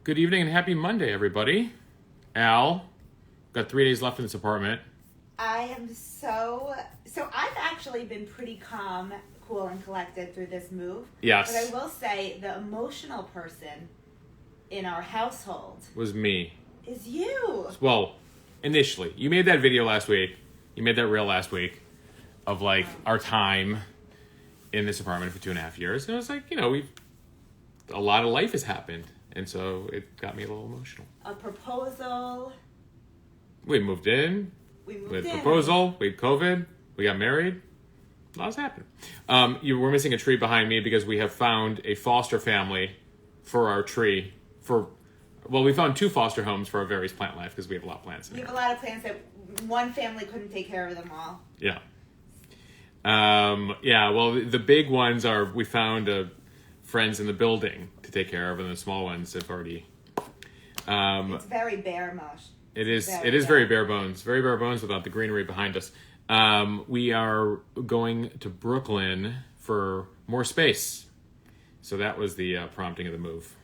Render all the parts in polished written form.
Good evening and happy Monday, everybody. Al, got 3 days left in this apartment. I am so I've actually been pretty calm, cool, and collected through this move. Yes. But I will say the emotional person in our household Was me. is you. Well, initially. You made that video last week. You made that reel last week of, like, our time in this apartment for 2.5 years. And it was like, a lot of life has happened. And so it got me a little emotional. A proposal. We moved in. We We moved had in. a proposal. We had COVID. We got married. A lot's happened. You were missing a tree behind me because we have found a foster family for our tree. We found 2 foster homes for our various plant life because we have a lot of plants in We here. have a lot of plants that one family couldn't take care of them all. Yeah. Well, the big ones are we found friends in the building to take care of, and the small ones have already. It's very bare, Mosh. It is very bare bones without the greenery behind us. We are going to Brooklyn for more space. So that was the prompting of the move.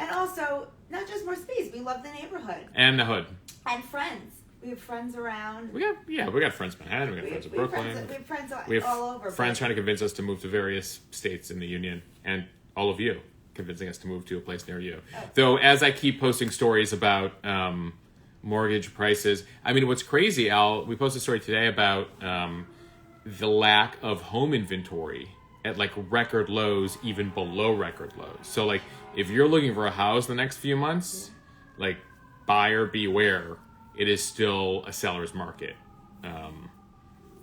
And also, not just more space. We love the neighborhood. And the hood. And friends. We have friends around. We got friends in Manhattan. We got friends in Brooklyn. We have friends We have all over. friends trying to convince us to move to various states in the union, and all of you convincing us to move to a place near you. Oh. Though, as I keep posting stories about mortgage prices, I mean, what's crazy, Al, we posted a story today about the lack of home inventory at like record lows, even below record lows. So, like, if you're looking for a house in the next few months, like, buyer beware. It is still a seller's market.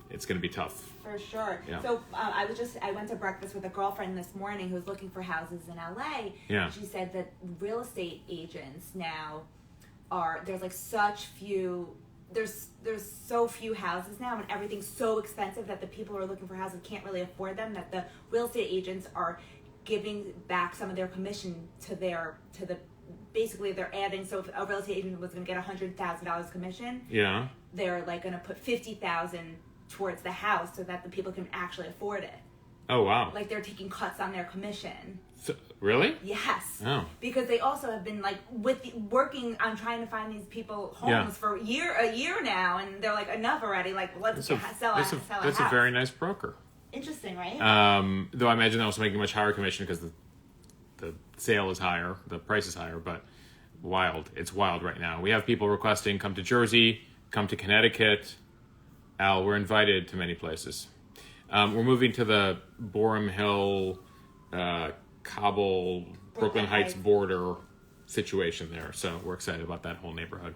It's going to be tough. For sure. Yeah. So I went to breakfast with a girlfriend this morning who was looking for houses in LA. Yeah. And she said that real estate agents now there's so few houses now, and everything's so expensive that the people who are looking for houses can't really afford them, that the real estate agents are giving back some of their commission basically they're adding, so if a real estate agent was going to get $100,000 commission, Yeah. they're like going to put $50,000 towards the house so that the people can actually afford it. Oh, wow. Like they're taking cuts on their commission. So, really? Yes. Oh. Because they also have been like working on trying to find these people homes for a year now, and they're like, enough already. Like, let's sell a house. That's a very nice broker. Interesting, right? Though I imagine they're also making a much higher commission because the sale is higher, the price is higher, but it's wild right now. We have people requesting come to Jersey, come to Connecticut. Al, we're invited to many places. We're moving to the Borum Hill, Cobble, Brooklyn Heights border situation there, so we're excited about that whole neighborhood.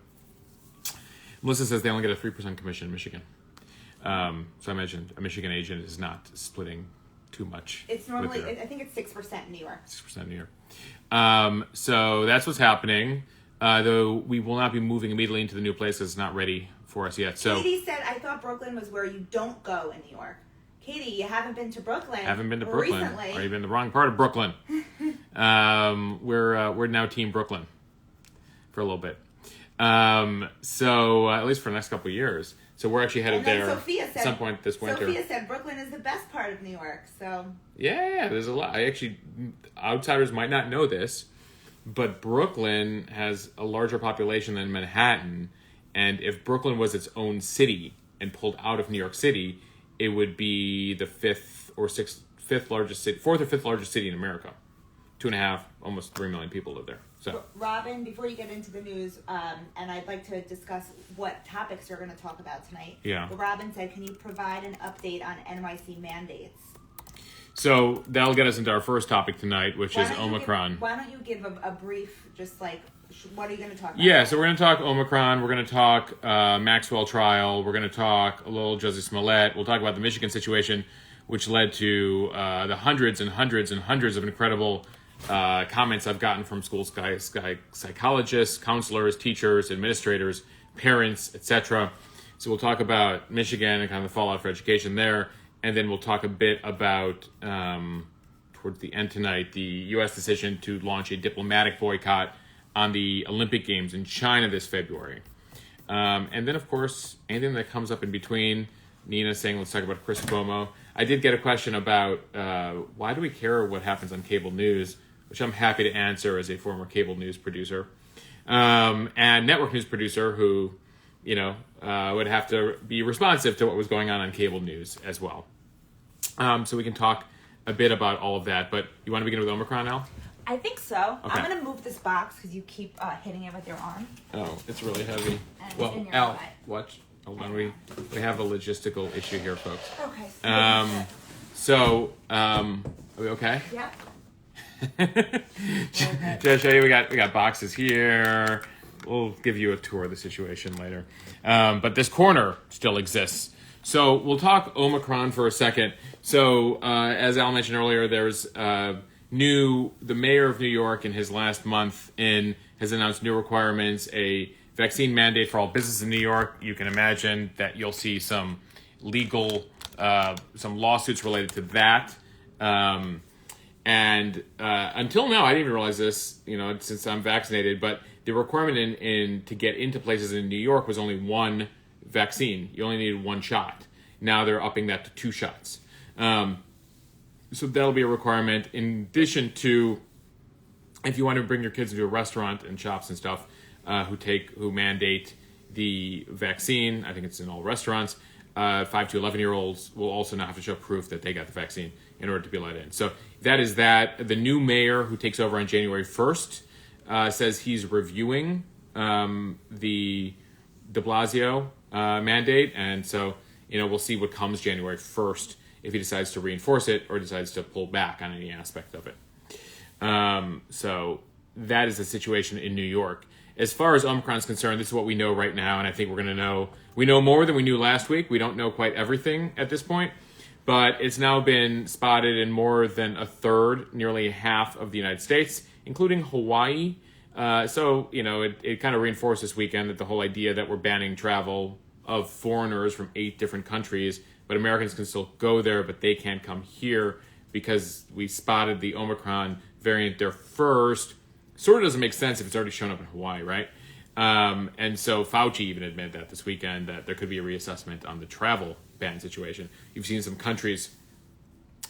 Melissa says they only get a 3% commission in Michigan. So I imagine a Michigan agent is not splitting too much. It's normally, I think it's 6% in New York. 6% in New York. So that's what's happening. Though we will not be moving immediately into the new place because it's not ready for us yet. So Katie said, I thought Brooklyn was where you don't go in New York. Katie, you haven't been to Brooklyn. Haven't been to Brooklyn. Recently. Or you've been in the wrong part of Brooklyn. We're now Team Brooklyn for a little bit. So at least for the next couple of years. So we're actually headed there at some point this winter. Sophia said Brooklyn is the best part of New York. So yeah, there's a lot. Outsiders might not know this, but Brooklyn has a larger population than Manhattan. And if Brooklyn was its own city and pulled out of New York City, it would be the fourth or fifth largest city in America. 2.5, almost 3 million people live there. So, Robin, before you get into the news, and I'd like to discuss what topics you're going to talk about tonight. Yeah. But Robin said, can you provide an update on NYC mandates? So that'll get us into our first topic tonight, which is Omicron. Why don't you give a brief, just like, what are you going to talk about? Yeah, so we're going to talk Omicron. We're going to talk Maxwell trial. We're going to talk a little Jussie Smollett. We'll talk about the Michigan situation, which led to the hundreds and hundreds and hundreds of incredible comments I've gotten from school psychologists, counselors, teachers, administrators, parents, etc. So we'll talk about Michigan and kind of the fallout for education there. And then we'll talk a bit about, towards the end tonight, the U.S. decision to launch a diplomatic boycott on the Olympic Games in China this February. And then, of course, anything that comes up in between. Nina saying, let's talk about Chris Cuomo. I did get a question about why do we care what happens on cable news which I'm happy to answer as a former cable news producer, and network news producer who, would have to be responsive to what was going on cable news as well. So we can talk a bit about all of that, but you want to begin with Omicron, Al? I think so. Okay. I'm going to move this box because you keep hitting it with your arm. Oh, it's really heavy. And it's Well, in your Al, butt. watch. Hold on, we have a logistical issue here, folks. Okay. Are we okay? Yeah. Should I show you? We got boxes here. We'll give you a tour of the situation later. But this corner still exists. So we'll talk Omicron for a second. So as Al mentioned earlier, there's the mayor of New York in his last month has announced new requirements, a vaccine mandate for all business in New York. You can imagine that you'll see some legal, some lawsuits related to that. And until now, I didn't even realize this, since I'm vaccinated, but the requirement to get into places in New York was only one vaccine. You only needed one shot. Now they're upping that to 2 shots. So that'll be a requirement. In addition to, if you want to bring your kids into a restaurant and shops and stuff, who mandate the vaccine, I think it's in all restaurants, 5 to 11-year-olds will also now have to show proof that they got the vaccine in order to be let in. So that is that. The new mayor who takes over on January 1st says he's reviewing the de Blasio mandate. And so, we'll see what comes January 1st if he decides to reinforce it or decides to pull back on any aspect of it. So that is the situation in New York. As far as Omicron is concerned, this is what we know right now, and I think we're going to know. We know more than we knew last week. We don't know quite everything at this point, but it's now been spotted in more than a third, nearly half of the United States, including Hawaii. So, it kind of reinforced this weekend that the whole idea that we're banning travel of foreigners from 8 different countries, but Americans can still go there, but they can't come here because we spotted the Omicron variant there first. Sort of doesn't make sense if it's already shown up in Hawaii, right? And so Fauci even admitted that this weekend that there could be a reassessment on the travel ban situation. You've seen some countries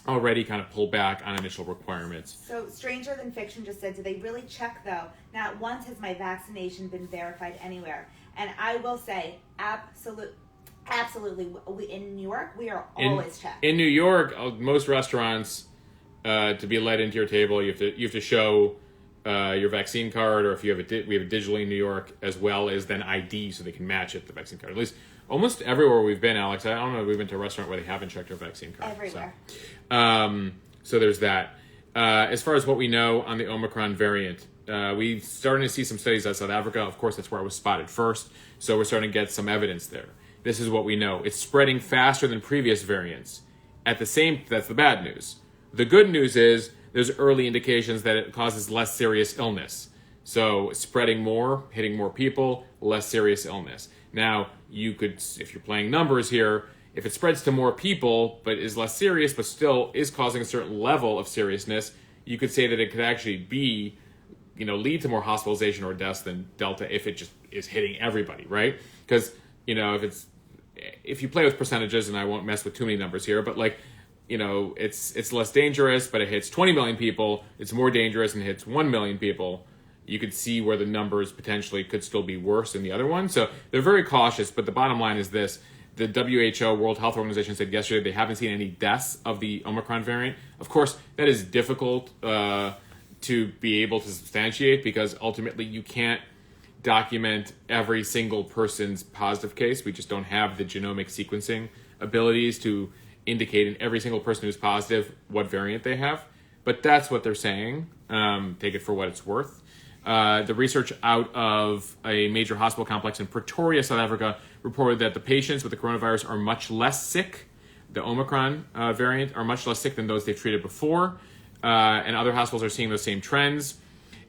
already kind of pull back on initial requirements. So Stranger Than Fiction just said, do they really check though? Not once has my vaccination been verified anywhere. And I will say, absolutely, in New York, we are always checked. In New York, most restaurants, to be let into your table, you have to show your vaccine card, or if you have we have it digitally in New York, as well as then ID, so they can match it to the vaccine card. At least almost everywhere we've been, Alex. I don't know if we've been to a restaurant where they haven't checked our vaccine card. Everywhere. So there's that. As far as what we know on the Omicron variant, we've started to see some studies out of South Africa. Of course, that's where I was spotted first. So we're starting to get some evidence there. This is what we know. It's spreading faster than previous variants. That's the bad news. The good news is there's early indications that it causes less serious illness. So spreading more, hitting more people, less serious illness. Now, you could, if you're playing numbers here, if it spreads to more people, but is less serious, but still is causing a certain level of seriousness, you could say that it could actually be, lead to more hospitalization or deaths than Delta if it just is hitting everybody, right? Because, if you play with percentages, and I won't mess with too many numbers here, but it's less dangerous, but it hits 20 million people. It's more dangerous and hits 1 million people. You could see where the numbers potentially could still be worse than the other one. So they're very cautious, but the bottom line is this. The WHO, World Health Organization, said yesterday they haven't seen any deaths of the Omicron variant. Of course, that is difficult to be able to substantiate because ultimately you can't document every single person's positive case. We just don't have the genomic sequencing abilities to indicate in every single person who's positive what variant they have. But that's what they're saying. Take it for what it's worth. The research out of a major hospital complex in Pretoria, South Africa, reported that the patients with the coronavirus are much less sick. The Omicron variant are much less sick than those they've treated before. And other hospitals are seeing those same trends.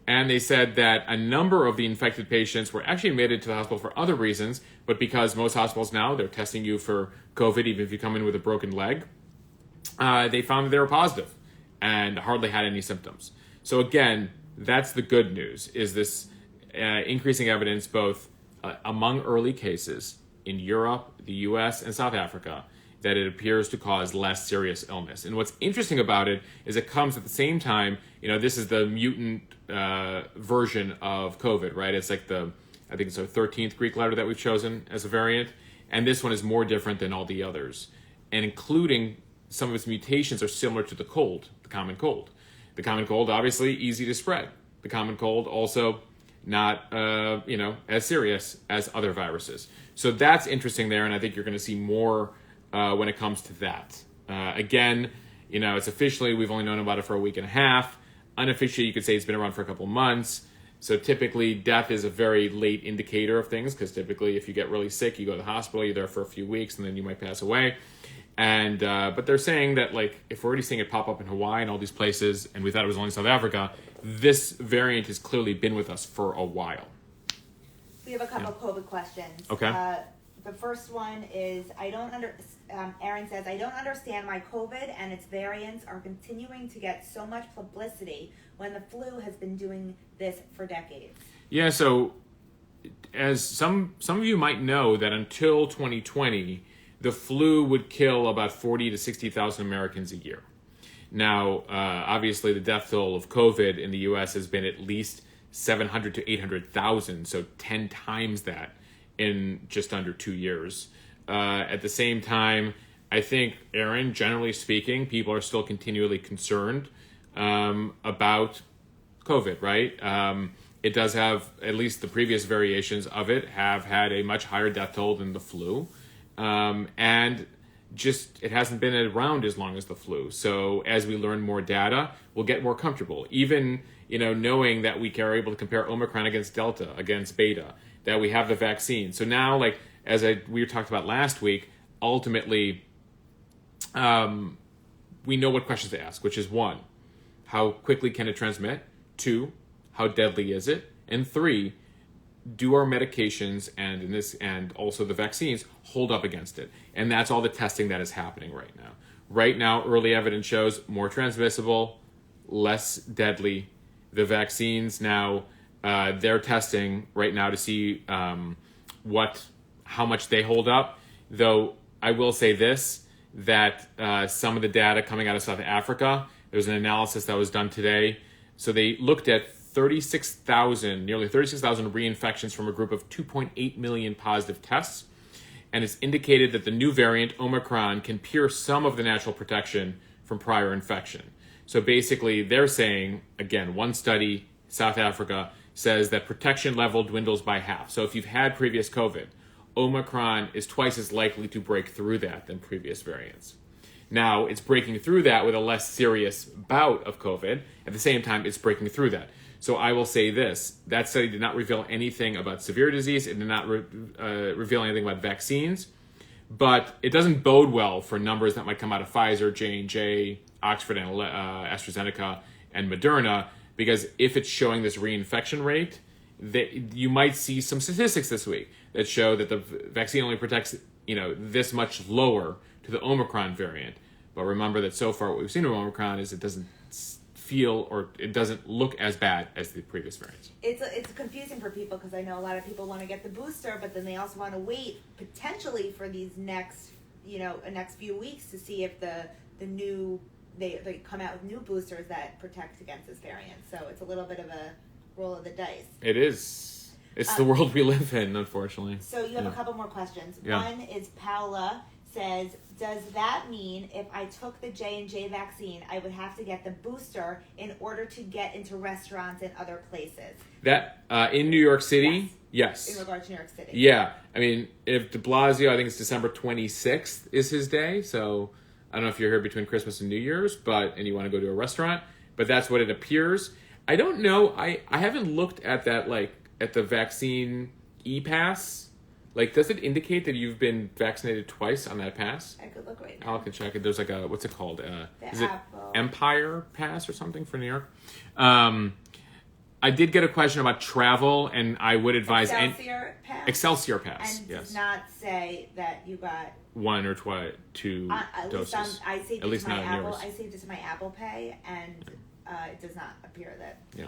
And they said that a number of the infected patients were actually admitted to the hospital for other reasons, but because most hospitals now, they're testing you for COVID, even if you come in with a broken leg, they found that they were positive and hardly had any symptoms. So again, that's the good news, is this increasing evidence both among early cases in Europe, the US, and South Africa, that it appears to cause less serious illness. And what's interesting about it is it comes at the same time, this is the mutant version of COVID, right? It's like I think it's the 13th Greek letter that we've chosen as a variant. And this one is more different than all the others. And including some of its mutations are similar to the common cold. The common cold, obviously, easy to spread. The common cold also not, as serious as other viruses. So that's interesting there, and I think you're going to see more when it comes to that. Again, it's officially, we've only known about it for a week and a half. Unofficially, you could say it's been around for a couple months. So typically, death is a very late indicator of things, because typically if you get really sick, you go to the hospital, you're there for a few weeks, and then you might pass away. And but they're saying that, like, if we're already seeing it pop up in Hawaii and all these places, and we thought it was only South Africa, this variant has clearly been with us for a while. We have a couple of COVID questions. Okay. The first one is, Aaron says, I don't understand why COVID and its variants are continuing to get so much publicity when the flu has been doing this for decades. Yeah, so as some of you might know, that until 2020, the flu would kill about 40 to 60,000 Americans a year. Now, obviously, the death toll of COVID in the U.S. has been at least 700 to 800,000, so 10 times that in just under 2 years. At the same time, I think, Aaron, generally speaking, people are still continually concerned about COVID, right? It does have, at least the previous variations of it, have had a much higher death toll than the flu. And just, it hasn't been around as long as the flu. So as we learn more data, we'll get more comfortable. Even, knowing that we are able to compare Omicron against Delta, against Beta, that we have the vaccine. So now, like, we talked about last week, ultimately, we know what questions to ask, which is 1, how quickly can it transmit? 2, how deadly is it? And 3, do our medications and also the vaccines hold up against it? And that's all the testing that is happening right now. Right now, early evidence shows more transmissible, less deadly. The vaccines now, they're testing right now to see how much they hold up. Though I will say this, that some of the data coming out of South Africa, there's an analysis that was done today. So they looked at nearly 36,000 reinfections from a group of 2.8 million positive tests. And it's indicated that the new variant, Omicron, can pierce some of the natural protection from prior infection. So basically, they're saying, again, one study, South Africa, says that protection level dwindles by half. So if you've had previous COVID, Omicron is twice as likely to break through that than previous variants. Now, it's breaking through that with a less serious bout of COVID. At the same time, it's breaking through that. So I will say this, that study did not reveal anything about severe disease. It did not reveal anything about vaccines. But it doesn't bode well for numbers that might come out of Pfizer, J&J, Oxford, and AstraZeneca, and Moderna, because if it's showing this reinfection rate, you might see some statistics this week that show that the vaccine only protects, this much lower to the Omicron variant. But remember that so far what we've seen of Omicron is it doesn't feel or it doesn't look as bad as the previous variants. It's confusing for people because I know a lot of people want to get the booster, but then they also want to wait potentially for these next few weeks to see if the new they come out with new boosters that protect against this variant. So it's a little bit of a roll of the dice. It is. It's the world we live in, unfortunately. So you have a couple more questions. Yeah. One is Paula says, does that mean if I took the J&J vaccine, I would have to get the booster in order to get into restaurants and other places? That, in New York City? Yes. In regards to New York City. Yeah. I mean, if de Blasio, I think it's December 26th is his day. So I don't know if you're here between Christmas and New Year's, and you want to go to a restaurant, but that's what it appears. I don't know. I haven't looked at that, at the vaccine e-pass. Does it indicate that you've been vaccinated twice on that pass? I could look right now. I can check it. There's what's it called? Is it Apple. Empire Pass or something for New York? I did get a question about travel, and I would advise Excelsior Pass. And yes. does not say that you got one or two doses. I saved at it least to my not in Apple. yours. I saved it to my Apple Pay, and it does not appear that. Yeah.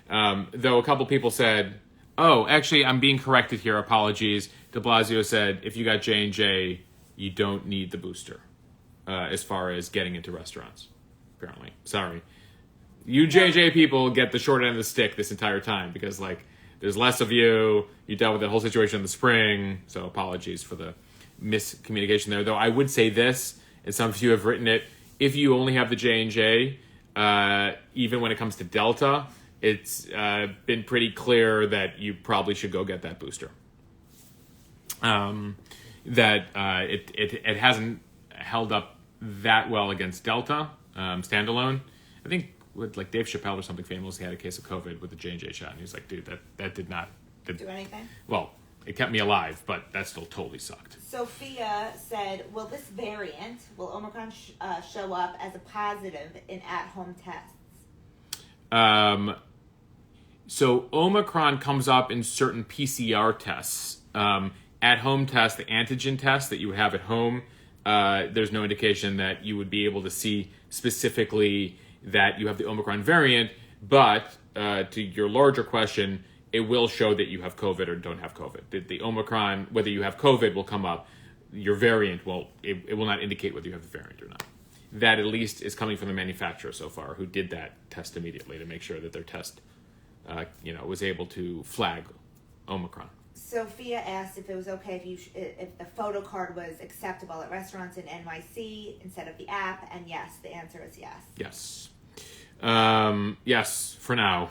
No. Though a couple people said, "Oh, actually, I'm being corrected here. Apologies." De Blasio said, "If you got J&J, you don't need the booster as far as getting into restaurants. Apparently, sorry, you JJ people get the short end of the stick this entire time because like there's less of you. You dealt with the whole situation in the spring, so apologies for the miscommunication there. Though I would say this, and some of you have written it: if you only have the J&J, even when it comes to Delta, it's been pretty clear that you probably should go get that booster. It hasn't held up that well against Delta standalone. I think with like Dave Chappelle or something famously had a case of COVID with the J&J shot, and he was like, "Dude, that did not do anything." Well, it kept me alive, but that still totally sucked. Sophia said, "Will this variant, will Omicron show up as a positive in at-home tests?" So Omicron comes up in certain PCR tests. At-home tests, the antigen test that you have at home, there's no indication that you would be able to see specifically that you have the Omicron variant. But to your larger question, it will show that you have COVID or don't have COVID. The Omicron, whether you have COVID, will come up. Your variant it will not indicate whether you have the variant or not. That at least is coming from the manufacturer so far, who did that test immediately to make sure that their test, was able to flag Omicron. Sophia asked if it was okay if the photo card was acceptable at restaurants in NYC instead of the app, and yes, the answer is yes. Yes. Yes, for now.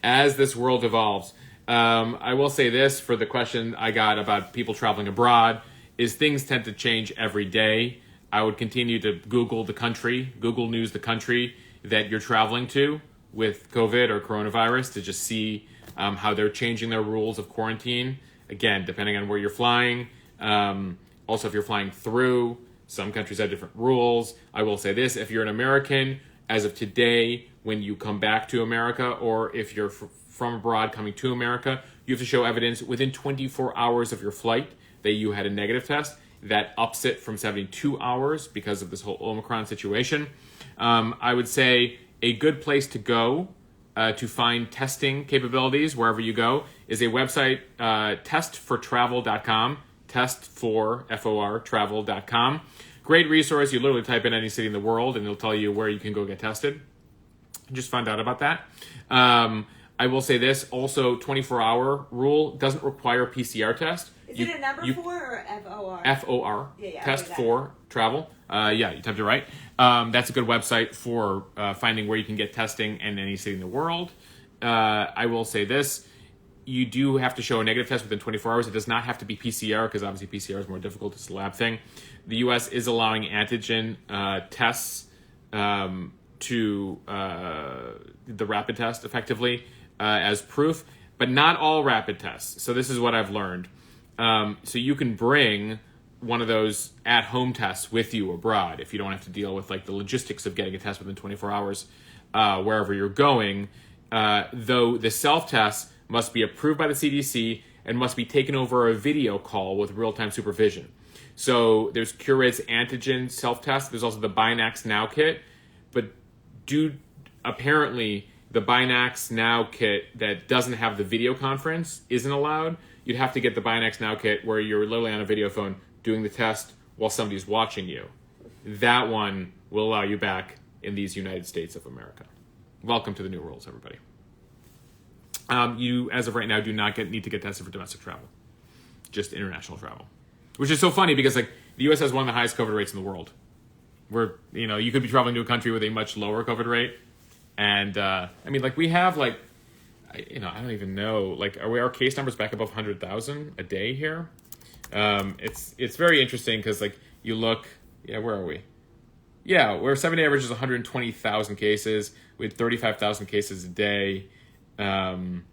As this world evolves. I will say this for the question I got about people traveling abroad, is things tend to change every day. I would continue to Google News the country that you're traveling to with COVID or coronavirus to just see how they're changing their rules of quarantine. Again, depending on where you're flying. Also, if you're flying through, some countries have different rules. I will say this, if you're an American, as of today, when you come back to America, or if you're from abroad coming to America, you have to show evidence within 24 hours of your flight that you had a negative test. That ups it from 72 hours because of this whole Omicron situation. I would say a good place to go to find testing capabilities wherever you go is a website, testfortravel.com, travel.com. Great resource. You literally type in any city in the world and it'll tell you where you can go get tested. Just found out about that. I will say this, also 24-hour rule doesn't require a PCR test. Is it a number 4 or FOR? FOR. Yeah, Test for travel. You typed it right. That's a good website for finding where you can get testing in any city in the world. I will say this. You do have to show a negative test within 24 hours. It does not have to be PCR because obviously PCR is more difficult. It's a lab thing. The U.S. is allowing antigen tests to the rapid test effectively as proof, but not all rapid tests. So this is what I've learned. So you can bring one of those at-home tests with you abroad if you don't have to deal with like the logistics of getting a test within 24 hours wherever you're going. Though the self-test must be approved by the CDC and must be taken over a video call with real-time supervision. So there's Curede's antigen self-test. There's also the Binax Now kit. But apparently the Binax Now kit that doesn't have the video conference isn't allowed. You'd have to get the Binax Now kit where you're literally on a video phone doing the test while somebody's watching you. That one will allow you back in these United States of America. Welcome to the new rules, everybody. You, as of right now, do not need to get tested for domestic travel, just international travel, which is so funny because like the U.S. has one of the highest COVID rates in the world. Where you could be traveling to a country with a much lower COVID rate, and we have I don't even know are our case numbers back above 100,000 a day here? It's very interesting because you look, where are we? Yeah, where 7-day average is 120,000 cases with 35,000 cases a day. And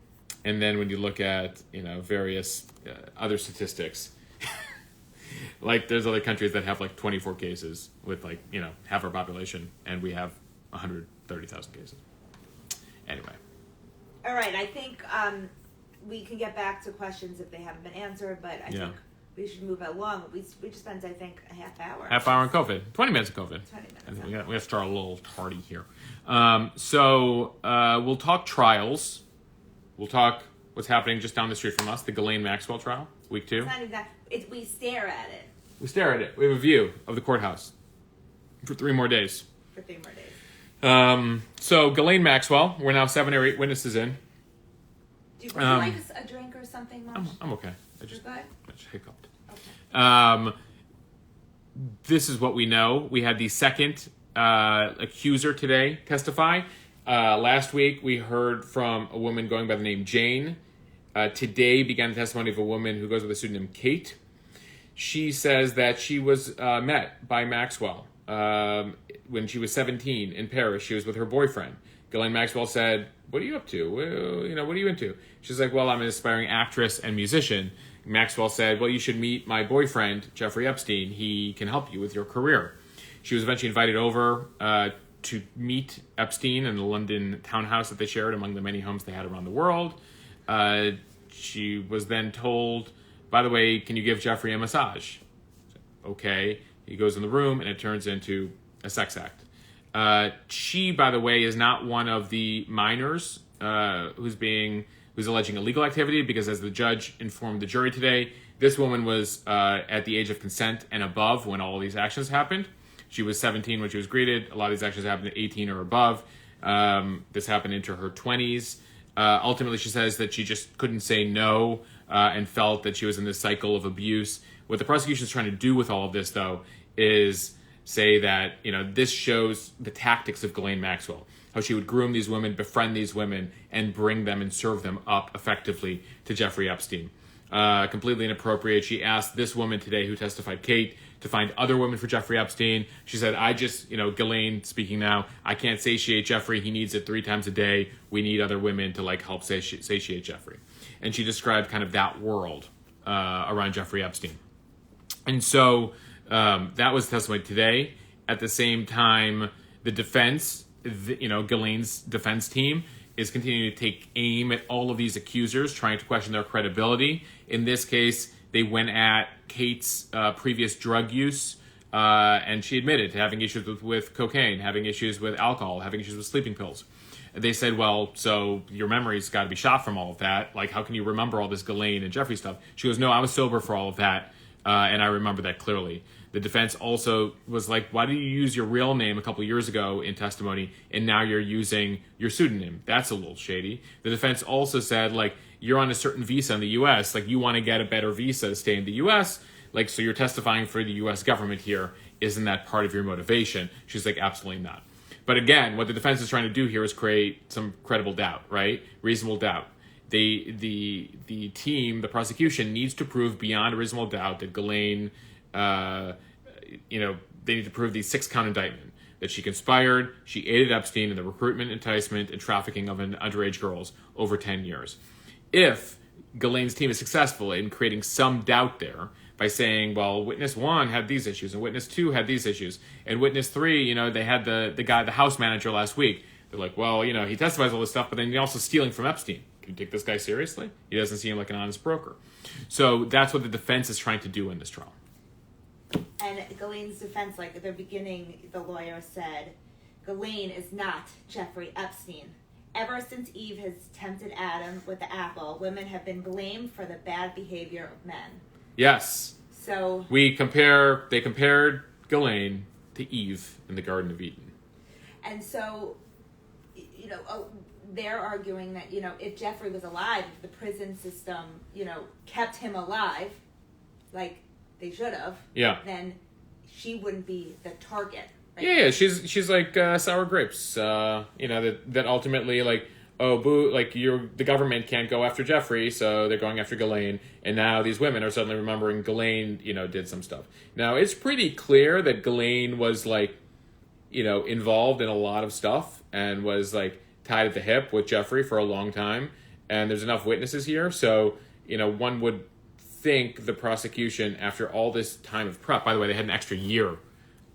then when you look at, various other statistics, there's other countries that have 24 cases with half our population, and we have 130,000 cases. Anyway. All right, I think we can get back to questions if they haven't been answered, but I think we should move along. We just spent, I think, a half hour. Half hour on COVID. 20 minutes of COVID. 20 minutes. I think we got to start a little tardy here. So we'll talk trials. We'll talk what's happening just down the street from us, the Ghislaine Maxwell trial, week 2. It's not even that. We stare at it. We stare at it. We have a view of the courthouse for 3 more days. So Ghislaine Maxwell, we're now 7 or 8 witnesses in. Would you like a drink or something, Mosh? I'm okay. I just hiccuped. Okay. This is what we know. We had the second accuser today testify. Last week, we heard from a woman going by the name Jane. Today began the testimony of a woman who goes by the pseudonym Kate. She says that she was met by Maxwell when she was 17 in Paris. She was with her boyfriend. Ghislaine Maxwell said, "What are you up to? Well, what are you into?" She's like, "Well, I'm an aspiring actress and musician." Maxwell said, "Well, you should meet my boyfriend, Jeffrey Epstein. He can help you with your career." She was eventually invited over to meet Epstein in the London townhouse that they shared among the many homes they had around the world. She was then told, "By the way, can you give Jeffrey a massage?" Okay. He goes in the room, and it turns into a sex act. She, by the way, is not one of the minors who's alleging illegal activity, because as the judge informed the jury today, this woman was at the age of consent and above when all of these actions happened. She was 17 when she was greeted. A lot of these actions happened at 18 or above. This happened into her 20s. Ultimately, she says that she just couldn't say no and felt that she was in this cycle of abuse. What the prosecution is trying to do with all of this, though, is say that, this shows the tactics of Ghislaine Maxwell, how she would groom these women, befriend these women, and bring them and serve them up effectively to Jeffrey Epstein. Completely inappropriate. She asked this woman today who testified, Kate, to find other women for Jeffrey Epstein. She said, Ghislaine speaking now, I can't satiate Jeffrey. He needs it 3 times a day. We need other women to help satiate Jeffrey. And she described kind of that world around Jeffrey Epstein. And so that was testimony today. At the same time, the defense, Ghislaine's defense team is continuing to take aim at all of these accusers, trying to question their credibility. In this case, they went at Kate's previous drug use, and she admitted to having issues with cocaine, having issues with alcohol, having issues with sleeping pills. They said, well, so your memory's got to be shot from all of that. How can you remember all this Ghislaine and Jeffrey stuff? She goes, no, I was sober for all of that, and I remember that clearly. The defense also was like, why did you use your real name a couple years ago in testimony, and now you're using your pseudonym? That's a little shady. The defense also said, you're on a certain visa in the U.S., you want to get a better visa to stay in the U.S., so you're testifying for the U.S. government here. Isn't that part of your motivation? She's like, absolutely not. But again, what the defense is trying to do here is create some credible doubt, right? Reasonable doubt. The team, the prosecution, needs to prove beyond a reasonable doubt that Ghislaine, they need to prove the 6-count indictment, that she conspired, she aided Epstein in the recruitment, enticement, and trafficking of underage girls over 10 years. If Ghislaine's team is successful in creating some doubt there by saying, well, witness 1 had these issues, and witness 2 had these issues, and witness 3, they had the guy, the house manager last week. They're like, well, he testifies all this stuff, but then he's also stealing from Epstein. Can you take this guy seriously? He doesn't seem like an honest broker. So that's what the defense is trying to do in this trial. And Ghislaine's defense, at the beginning, the lawyer said, Ghislaine is not Jeffrey Epstein. Ever since Eve has tempted Adam with the apple, women have been blamed for the bad behavior of men. Yes. So they compared Ghislaine to Eve in the Garden of Eden. And so, they're arguing that, if Jeffrey was alive, if the prison system, kept him alive, like they should have, then she wouldn't be the target. Right? Yeah, she's like sour grapes. That ultimately, the government can't go after Jeffrey, so they're going after Ghislaine, and now these women are suddenly remembering Ghislaine, did some stuff. Now it's pretty clear that Ghislaine was involved in a lot of stuff and was tied at the hip with Jeffrey for a long time, and there's enough witnesses here, so one would think the prosecution, after all this time of prep, by the way, they had an extra year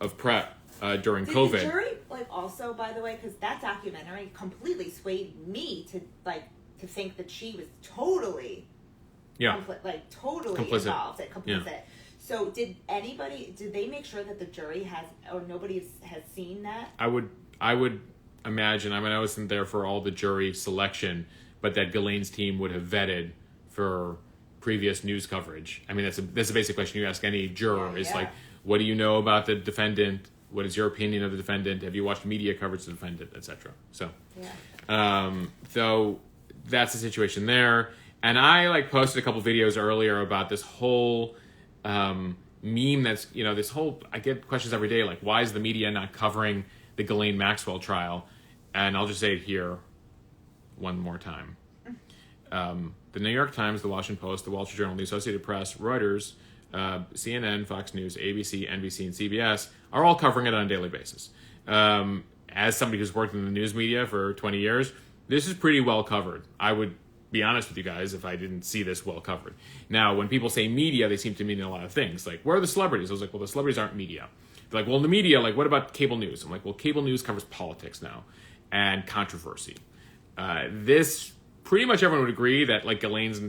of prep during COVID. The jury, also, by the way, because that documentary completely swayed me to think that she was totally, totally complicit. Involved, complicit. Yeah. So did they make sure that the jury has, or nobody has seen that? I would imagine. I wasn't there for all the jury selection, but that Ghislaine's team would have vetted for previous news coverage. I mean, that's a basic question you ask any juror. Is like, what do you know about the defendant? What is your opinion of the defendant? Have you watched media coverage of the defendant, etc.? So, so that's the situation there. And I posted a couple videos earlier about this whole meme that's, this whole, I get questions every day, like, why is the media not covering the Ghislaine Maxwell trial? And I'll just say it here one more time. The New York Times, the Washington Post, the Wall Street Journal, the Associated Press, Reuters, CNN, Fox News, ABC, NBC, and CBS are all covering it on a daily basis. As somebody who's worked in the news media for 20 years, this is pretty well covered. I would be honest with you guys if I didn't see this well covered. Now, when people say media, they seem to mean a lot of things. Like, where are the celebrities? I was like, well, the celebrities aren't media. They're like, well, the media, what about cable news? I'm like, well, cable news covers politics now and controversy. This, pretty much everyone would agree that, Ghislaine's,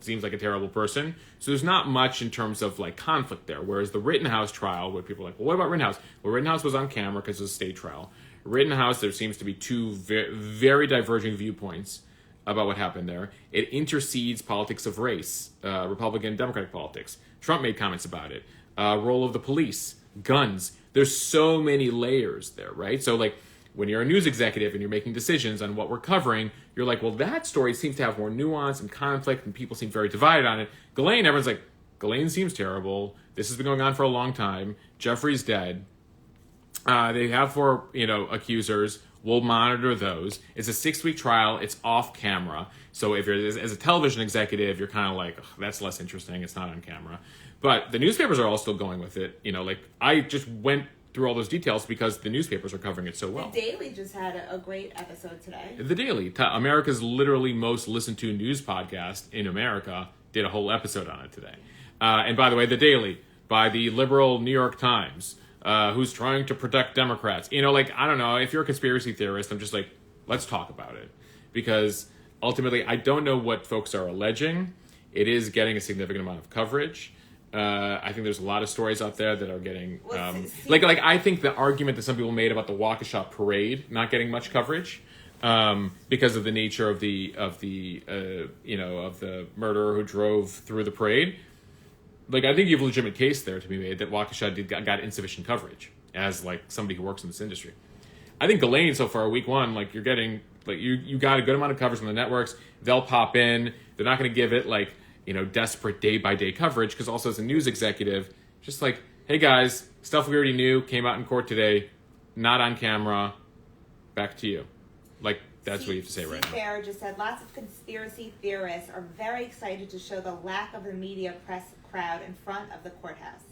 seems like a terrible person. So there's not much in terms of, conflict there. Whereas the Rittenhouse trial, where people are like, well, what about Rittenhouse? Well, Rittenhouse was on camera because it was a state trial. Rittenhouse, there seems to be two very diverging viewpoints about what happened there. It intercedes politics of race, Republican, Democratic politics. Trump made comments about it. Role of the police, guns. There's so many layers there, right? So, when you're a news executive and you're making decisions on what we're covering, you're like, well, that story seems to have more nuance and conflict, and people seem very divided on it. Ghislaine, everyone's like, Ghislaine seems terrible. This has been going on for a long time. Jeffrey's dead. They have 4, accusers. We'll monitor those. It's a 6-week trial. It's off camera. So if you're, as a television executive, you're kind of like, that's less interesting. It's not on camera. But the newspapers are all still going with it. I just went through all those details because the newspapers are covering it so well. The Daily just had a great episode today. The Daily, America's literally most listened to news podcast in America, did a whole episode on it today. And by the way, The Daily, by the liberal New York Times, who's trying to protect Democrats. I don't know, if you're a conspiracy theorist, I'm just like, let's talk about it. Because ultimately, I don't know what folks are alleging. It is getting a significant amount of coverage. I think there's a lot of stories out there that are getting I think the argument that some people made about the Waukesha parade not getting much coverage because of the nature of the murderer who drove through the parade. I think you have a legitimate case there to be made that Waukesha got insufficient coverage as somebody who works in this industry. I think Gelane so far, week 1, you're getting you got a good amount of coverage on the networks. They'll pop in. They're not going to give it desperate day-by-day coverage, because also as a news executive, just hey guys, stuff we already knew came out in court today, not on camera, back to you. That's what you have to say right now. Fair just said, lots of conspiracy theorists are very excited to show the lack of the media press crowd in front of the courthouse.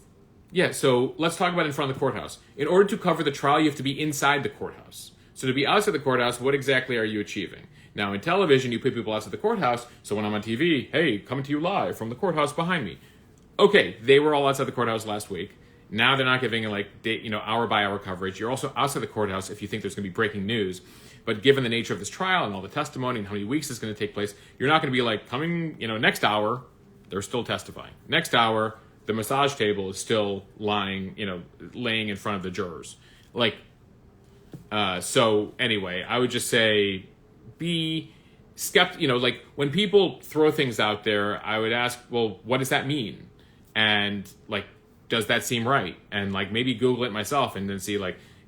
Yeah, so let's talk about in front of the courthouse. In order to cover the trial, you have to be inside the courthouse. So to be outside the courthouse, what exactly are you achieving? Now, in television, you put people outside the courthouse, so when I'm on TV, hey, coming to you live from the courthouse behind me. Okay, they were all outside the courthouse last week. Now they're not giving hour-by-hour coverage. You're also outside the courthouse if you think there's going to be breaking news. But given the nature of this trial and all the testimony and how many weeks it's going to take place, you're not going to be coming, next hour, they're still testifying. Next hour, the massage table is still laying in front of the jurors. So anyway, I would just say, be skeptical. When people throw things out there, I would ask, well, what does that mean? And does that seem right? And maybe Google it myself and then see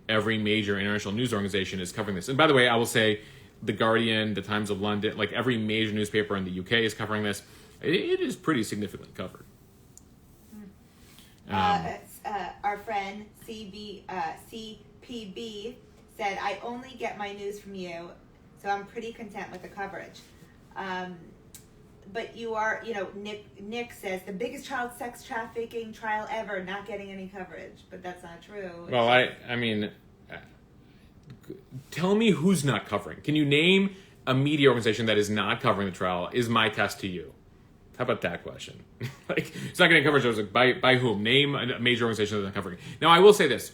every major international news organization is covering this. And by the way, I will say The Guardian, The Times of London, every major newspaper in the UK is covering this. It is pretty significantly covered. Our friend CPB said, I only get my news from you, so I'm pretty content with the coverage. But you are, Nick says, the biggest child sex trafficking trial ever, not getting any coverage. But that's not true. Well, I mean, tell me who's not covering. Can you name a media organization that is not covering the trial? Is my test to you. How about that question? It's not getting coverage. I was by whom? Name a major organization that's not covering. Now, I will say this.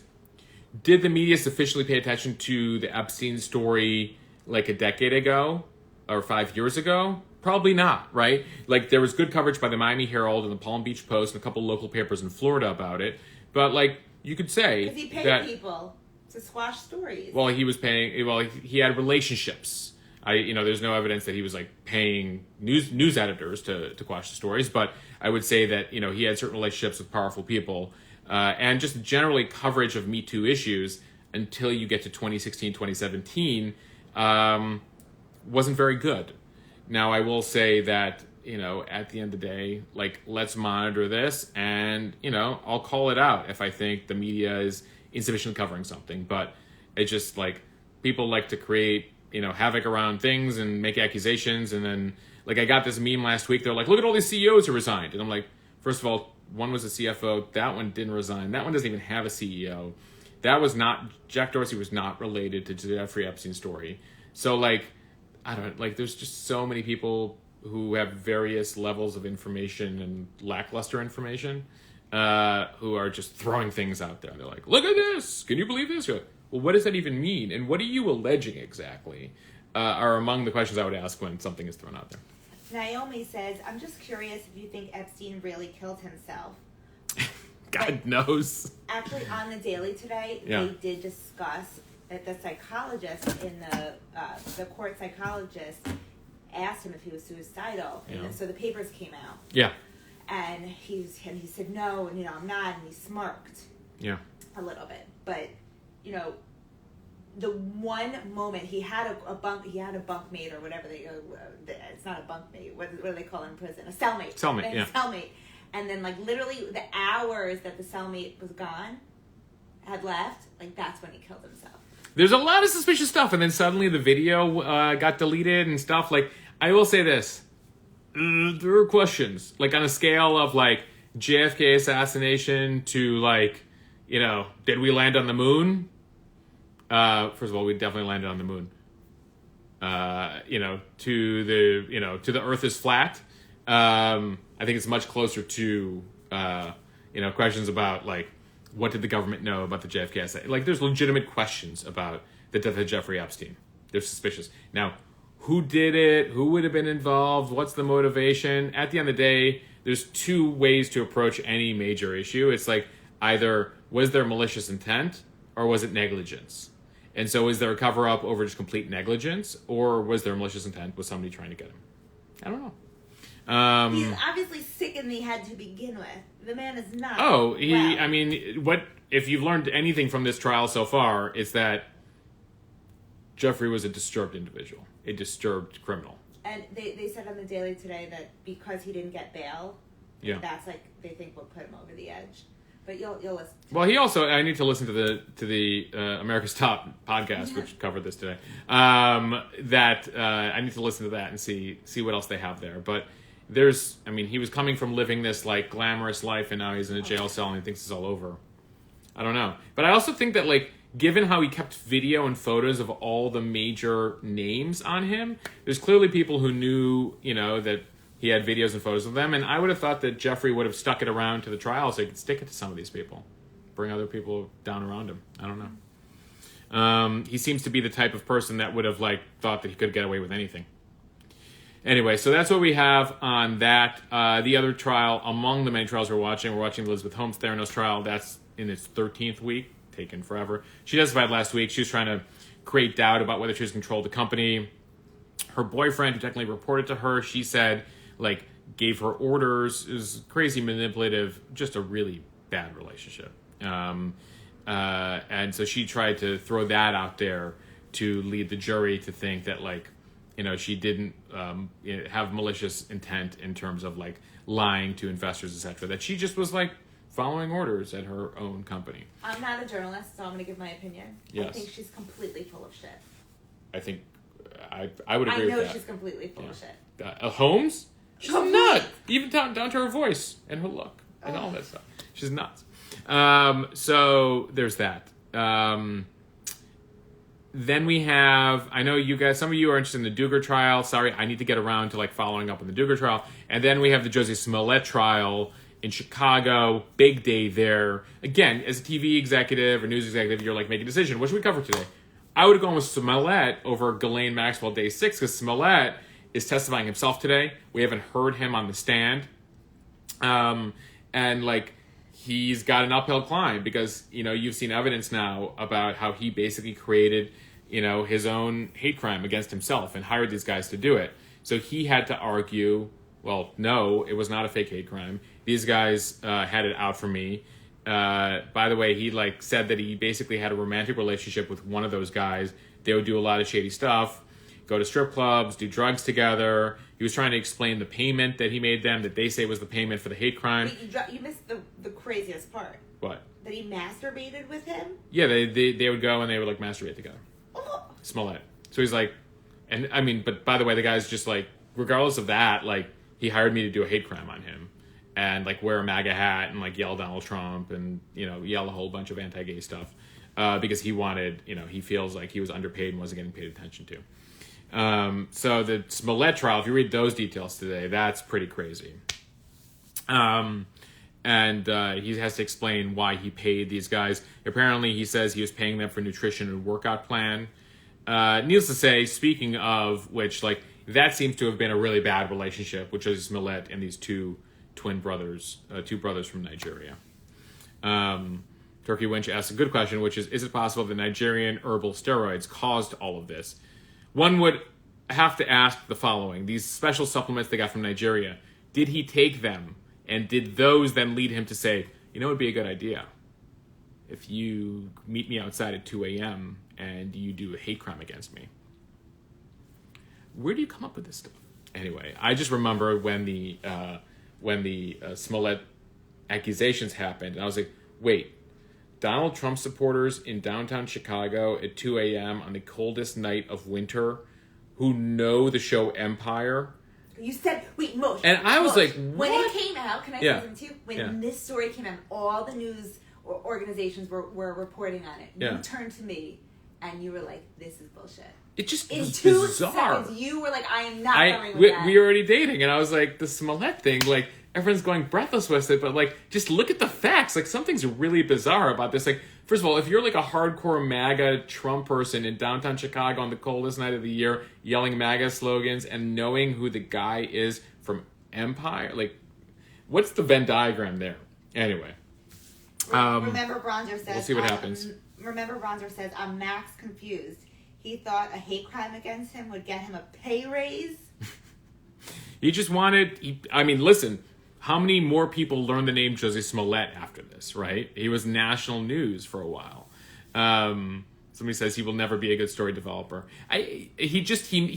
Did the media sufficiently pay attention to the Epstein story a decade ago or 5 years ago? Probably not, right? There was good coverage by the Miami Herald and the Palm Beach Post and a couple local papers in Florida about it. But, you could say because he paid people to squash stories. Well, he was paying. Well, he had relationships. There's no evidence that he was like paying news editors to quash the stories, but I would say that, he had certain relationships with powerful people, and just generally coverage of Me Too issues until you get to 2016, 2017, wasn't very good. Now, I will say that, at the end of the day, like, let's monitor this, and, I'll call it out if I think the media is insufficiently covering something. But it's just like, people like to create, havoc around things and make accusations. And then, like, I got this meme last week. They're like, look at all these CEOs who resigned. And I'm like, first of all, one was a CFO. That one didn't resign. That one doesn't even have a CEO. Jack Dorsey was not related to the Jeffrey Epstein story. So, like, there's just so many people who have various levels of information and lackluster information, who are just throwing things out there. They're like, look at this. Can you believe this? You're like, well, what does that even mean? And what are you alleging exactly? Are among the questions I would ask when something is thrown out there. Naomi says, I'm just curious if you think Epstein really killed himself. God knows. Actually, on the Daily today, they did discuss that the psychologist in the court psychologist asked him if he was suicidal. Yeah. And so the papers came out. Yeah. And he said no, and I'm not, and he smirked. Yeah. A little bit. But, the one moment he had a bunkmate or whatever it's not a bunkmate. What do they call it in prison? A cellmate. Cellmate. And then, like, literally the hours that the cellmate was gone, had left, like, that's when he killed himself. There's a lot of suspicious stuff, and then suddenly the video got deleted and stuff. Like, I will say this. There are questions. Like, on a scale of, like, JFK assassination to, like, did we land on the moon? First of all, we definitely landed on the moon. To the Earth is flat. I think it's much closer to, questions about, like, what did the government know about the JFK assassination? Like, there's legitimate questions about the death of Jeffrey Epstein. They're suspicious. Now, who did it? Who would have been involved? What's the motivation? At the end of the day, there's two ways to approach any major issue. It's like, either was there malicious intent or was it negligence? And so is there a cover-up over just complete negligence, or was there malicious intent? Was somebody trying to get him? I don't know. He's obviously sick in the head to begin with. The man is not. What if you've learned anything from this trial so far, it's that Jeffrey was a disturbed individual, a disturbed criminal. And they said on the Daily today that because he didn't get bail, that's like they think will put him over the edge. But you'll listen. Well, I need to listen to the America's Top podcast, which covered this today. I need to listen to that and see what else they have there. But he was coming from living this, like, glamorous life, and now he's in a jail cell and he thinks it's all over. I don't know. But I also think that, like, given how he kept video and photos of all the major names on him, there's clearly people who knew, that he had videos and photos of them, and I would have thought that Jeffrey would have stuck it around to the trial so he could stick it to some of these people. Bring other people down around him. I don't know. He seems to be the type of person that would have, like, thought that he could get away with anything. Anyway, so that's what we have on that. The other trial, among the many trials we're watching Elizabeth Holmes Theranos trial. That's in its 13th week, taken forever. She testified last week. She was trying to create doubt about whether she was controlled the company. Her boyfriend, who technically reported to her, she said, like, gave her orders, is crazy manipulative, just a really bad relationship. And so she tried to throw that out there to lead the jury to think that, like, she didn't have malicious intent in terms of, like, lying to investors, etc. That she just was, like, following orders at her own company. I'm not a journalist, so I'm going to give my opinion. Yes. I think she's completely full of shit. I think I would agree with that. I know she's completely full of shit. Holmes? She's nuts. Even down to her voice and her look and all that stuff. She's nuts. So there's that. Then we have, I know you guys, some of you are interested in the Duggar trial. Sorry, I need to get around to, like, following up on the Duggar trial. And then we have the Jussie Smollett trial in Chicago. Big day there. Again, as a TV executive or news executive, you're like, make a decision. What should we cover today? I would have gone with Smollett over Ghislaine Maxwell day 6, because Smollett is testifying himself today. We haven't heard him on the stand. And, like, he's got an uphill climb because, you've seen evidence now about how he basically created his own hate crime against himself and hired these guys to do it. So he had to argue, well, no, it was not a fake hate crime. These guys had it out for me. By the way, he said that he basically had a romantic relationship with one of those guys. They would do a lot of shady stuff, go to strip clubs, do drugs together. He was trying to explain the payment that he made them, that they say was the payment for the hate crime. Wait, you missed the craziest part. What? That he masturbated with him? Yeah, they would go and they would masturbate together. Oh. Smollett. So he's but by the way, the guy's just regardless of that, he hired me to do a hate crime on him and wear a MAGA hat and yell Donald Trump and, yell a whole bunch of anti-gay stuff because he wanted, he feels like he was underpaid and wasn't getting paid attention to. So the Smollett trial, if you read those details today, that's pretty crazy. And he has to explain why he paid these guys. Apparently, he says he was paying them for nutrition and workout plan. Needless to say, speaking of which, that seems to have been a really bad relationship with Jussie Smollett and these two brothers from Nigeria. Turkey Winch asks a good question, which is it possible that Nigerian herbal steroids caused all of this? One would have to ask the following. These special supplements they got from Nigeria, did he take them? And did those then lead him to say, it would be a good idea if you meet me outside at 2 a.m. and you do a hate crime against me? Where do you come up with this stuff? Anyway, I just remember when the Smollett accusations happened, and I was like, wait, Donald Trump supporters in downtown Chicago at 2 a.m. on the coldest night of winter who know the show Empire? You said, wait, Mosh. And I was Mosh, like, what? When it came out, can I say something to you? When this story came out, all the news organizations were reporting on it. You turned to me and you were like, this is bullshit. It just in was 2 bizarre. seconds, you were like, I am not coming with that. We were already dating, and I was like, the Smollett thing, everyone's going breathless with it, but just look at the facts. Something's really bizarre about this. First of all, if you're a hardcore MAGA Trump person in downtown Chicago on the coldest night of the year, yelling MAGA slogans and knowing who the guy is from Empire, what's the Venn diagram there? Anyway. Remember Bronzer says, we'll see what happens. Remember Bronzer says, I'm max confused. He thought a hate crime against him would get him a pay raise. He just wanted, listen, how many more people learned the name Jussie Smollett after this, right? He was national news for a while. Somebody says he will never be a good story developer. He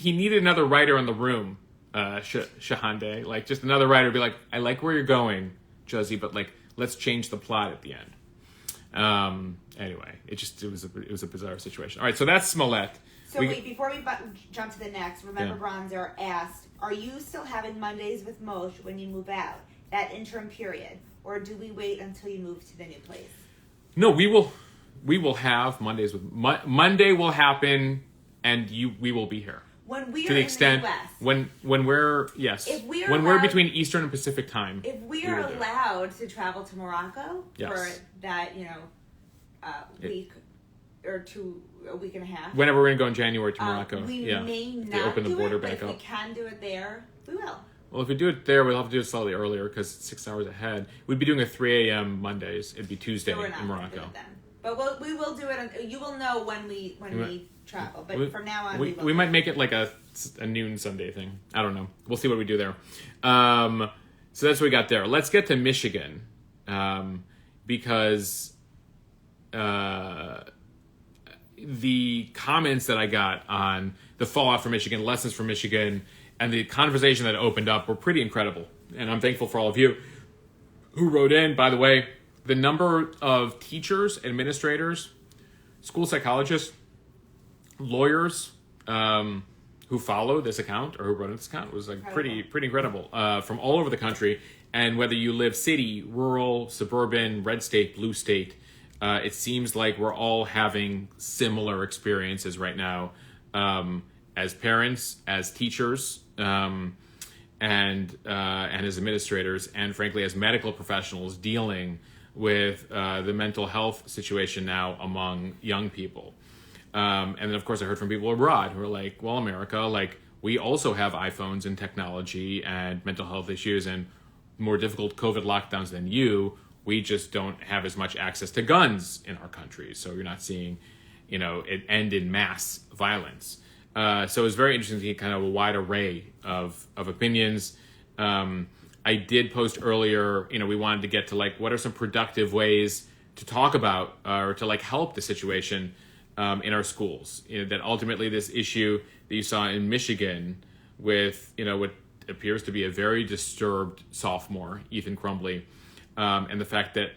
needed another writer in the room, Shahande. Just another writer be like, I like where you're going, Jussie, but let's change the plot at the end. Anyway, it was a bizarre situation. All right, so that's Smollett. So wait, before we jump to the next, remember Bronzer asked, are you still having Mondays with Mosh when you move out, that interim period, or do we wait until you move to the new place? No, we will have Mondays with Monday will happen, and we will be here. When we to are the in extent the US. when we're we're between Eastern and Pacific time. If we are allowed to travel to Morocco for that, week or a week and a half. Whenever we're gonna go in January to Morocco. We may not they open the border but back if up. we can do it there, we will. Well, if we do it there, we'll have to do it slightly earlier because it's 6 hours ahead. We'd be doing a 3 a.m. Mondays. It'd be Tuesday in Morocco. Do it then. But we will do it. You will know when we travel. But from now on, we might make it a noon Sunday thing. I don't know. We'll see what we do there. So that's what we got there. Let's get to Michigan because the comments that I got on the fallout from Michigan, lessons from Michigan, and the conversation that opened up were pretty incredible. And I'm thankful for all of you who wrote in. By the way, the number of teachers, administrators, school psychologists, lawyers who follow this account or who wrote this account was pretty incredible from all over the country. And whether you live city, rural, suburban, red state, blue state, it seems like we're all having similar experiences right now as parents, as teachers, and as administrators, and frankly as medical professionals dealing with the mental health situation now among young people. And then of course I heard from people abroad who are like, well, America, we also have iPhones and technology and mental health issues and more difficult COVID lockdowns than you. We just don't have as much access to guns in our country. So you're not seeing, it end in mass violence. So it was very interesting to get kind of a wide array of opinions. I did post earlier, we wanted to get to like, what are some productive ways to talk about or to like help the situation in our schools? That ultimately this issue that you saw in Michigan with, what appears to be a very disturbed sophomore, Ethan Crumbley, and the fact that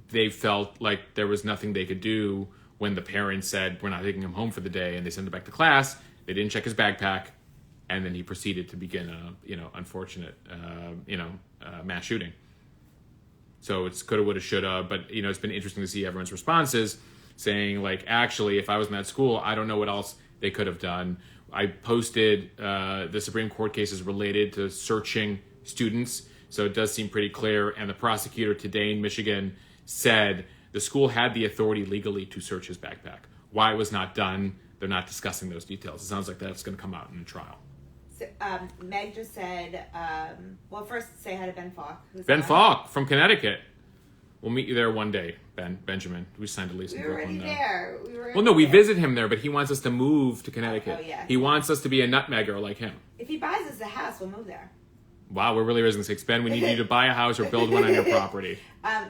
they felt like there was nothing they could do when the parents said, we're not taking him home for the day, and they sent him back to class. They didn't check his backpack, and then he proceeded to begin a, unfortunate, mass shooting. So it's coulda, woulda, shoulda, but, it's been interesting to see everyone's responses saying, like, actually, if I was in that school, I don't know what else they could have done. I posted the Supreme Court cases related to searching students, so it does seem pretty clear, and the prosecutor today in Michigan said the school had the authority legally to search his backpack. Why it was not done, they're not discussing those details. It sounds like that's going to come out in the trial. So, Meg just said, first say hi to Ben Falk. Ben Falk from Connecticut. We'll meet you there one day, Benjamin. We signed a lease in Brooklyn. We visit him there, but he wants us to move to Connecticut. Oh, yeah. He wants us to be a nutmegger like him. If he buys us a house, we'll move there. Wow, we're really raising the stakes. Ben, we need you to buy a house or build one on your property.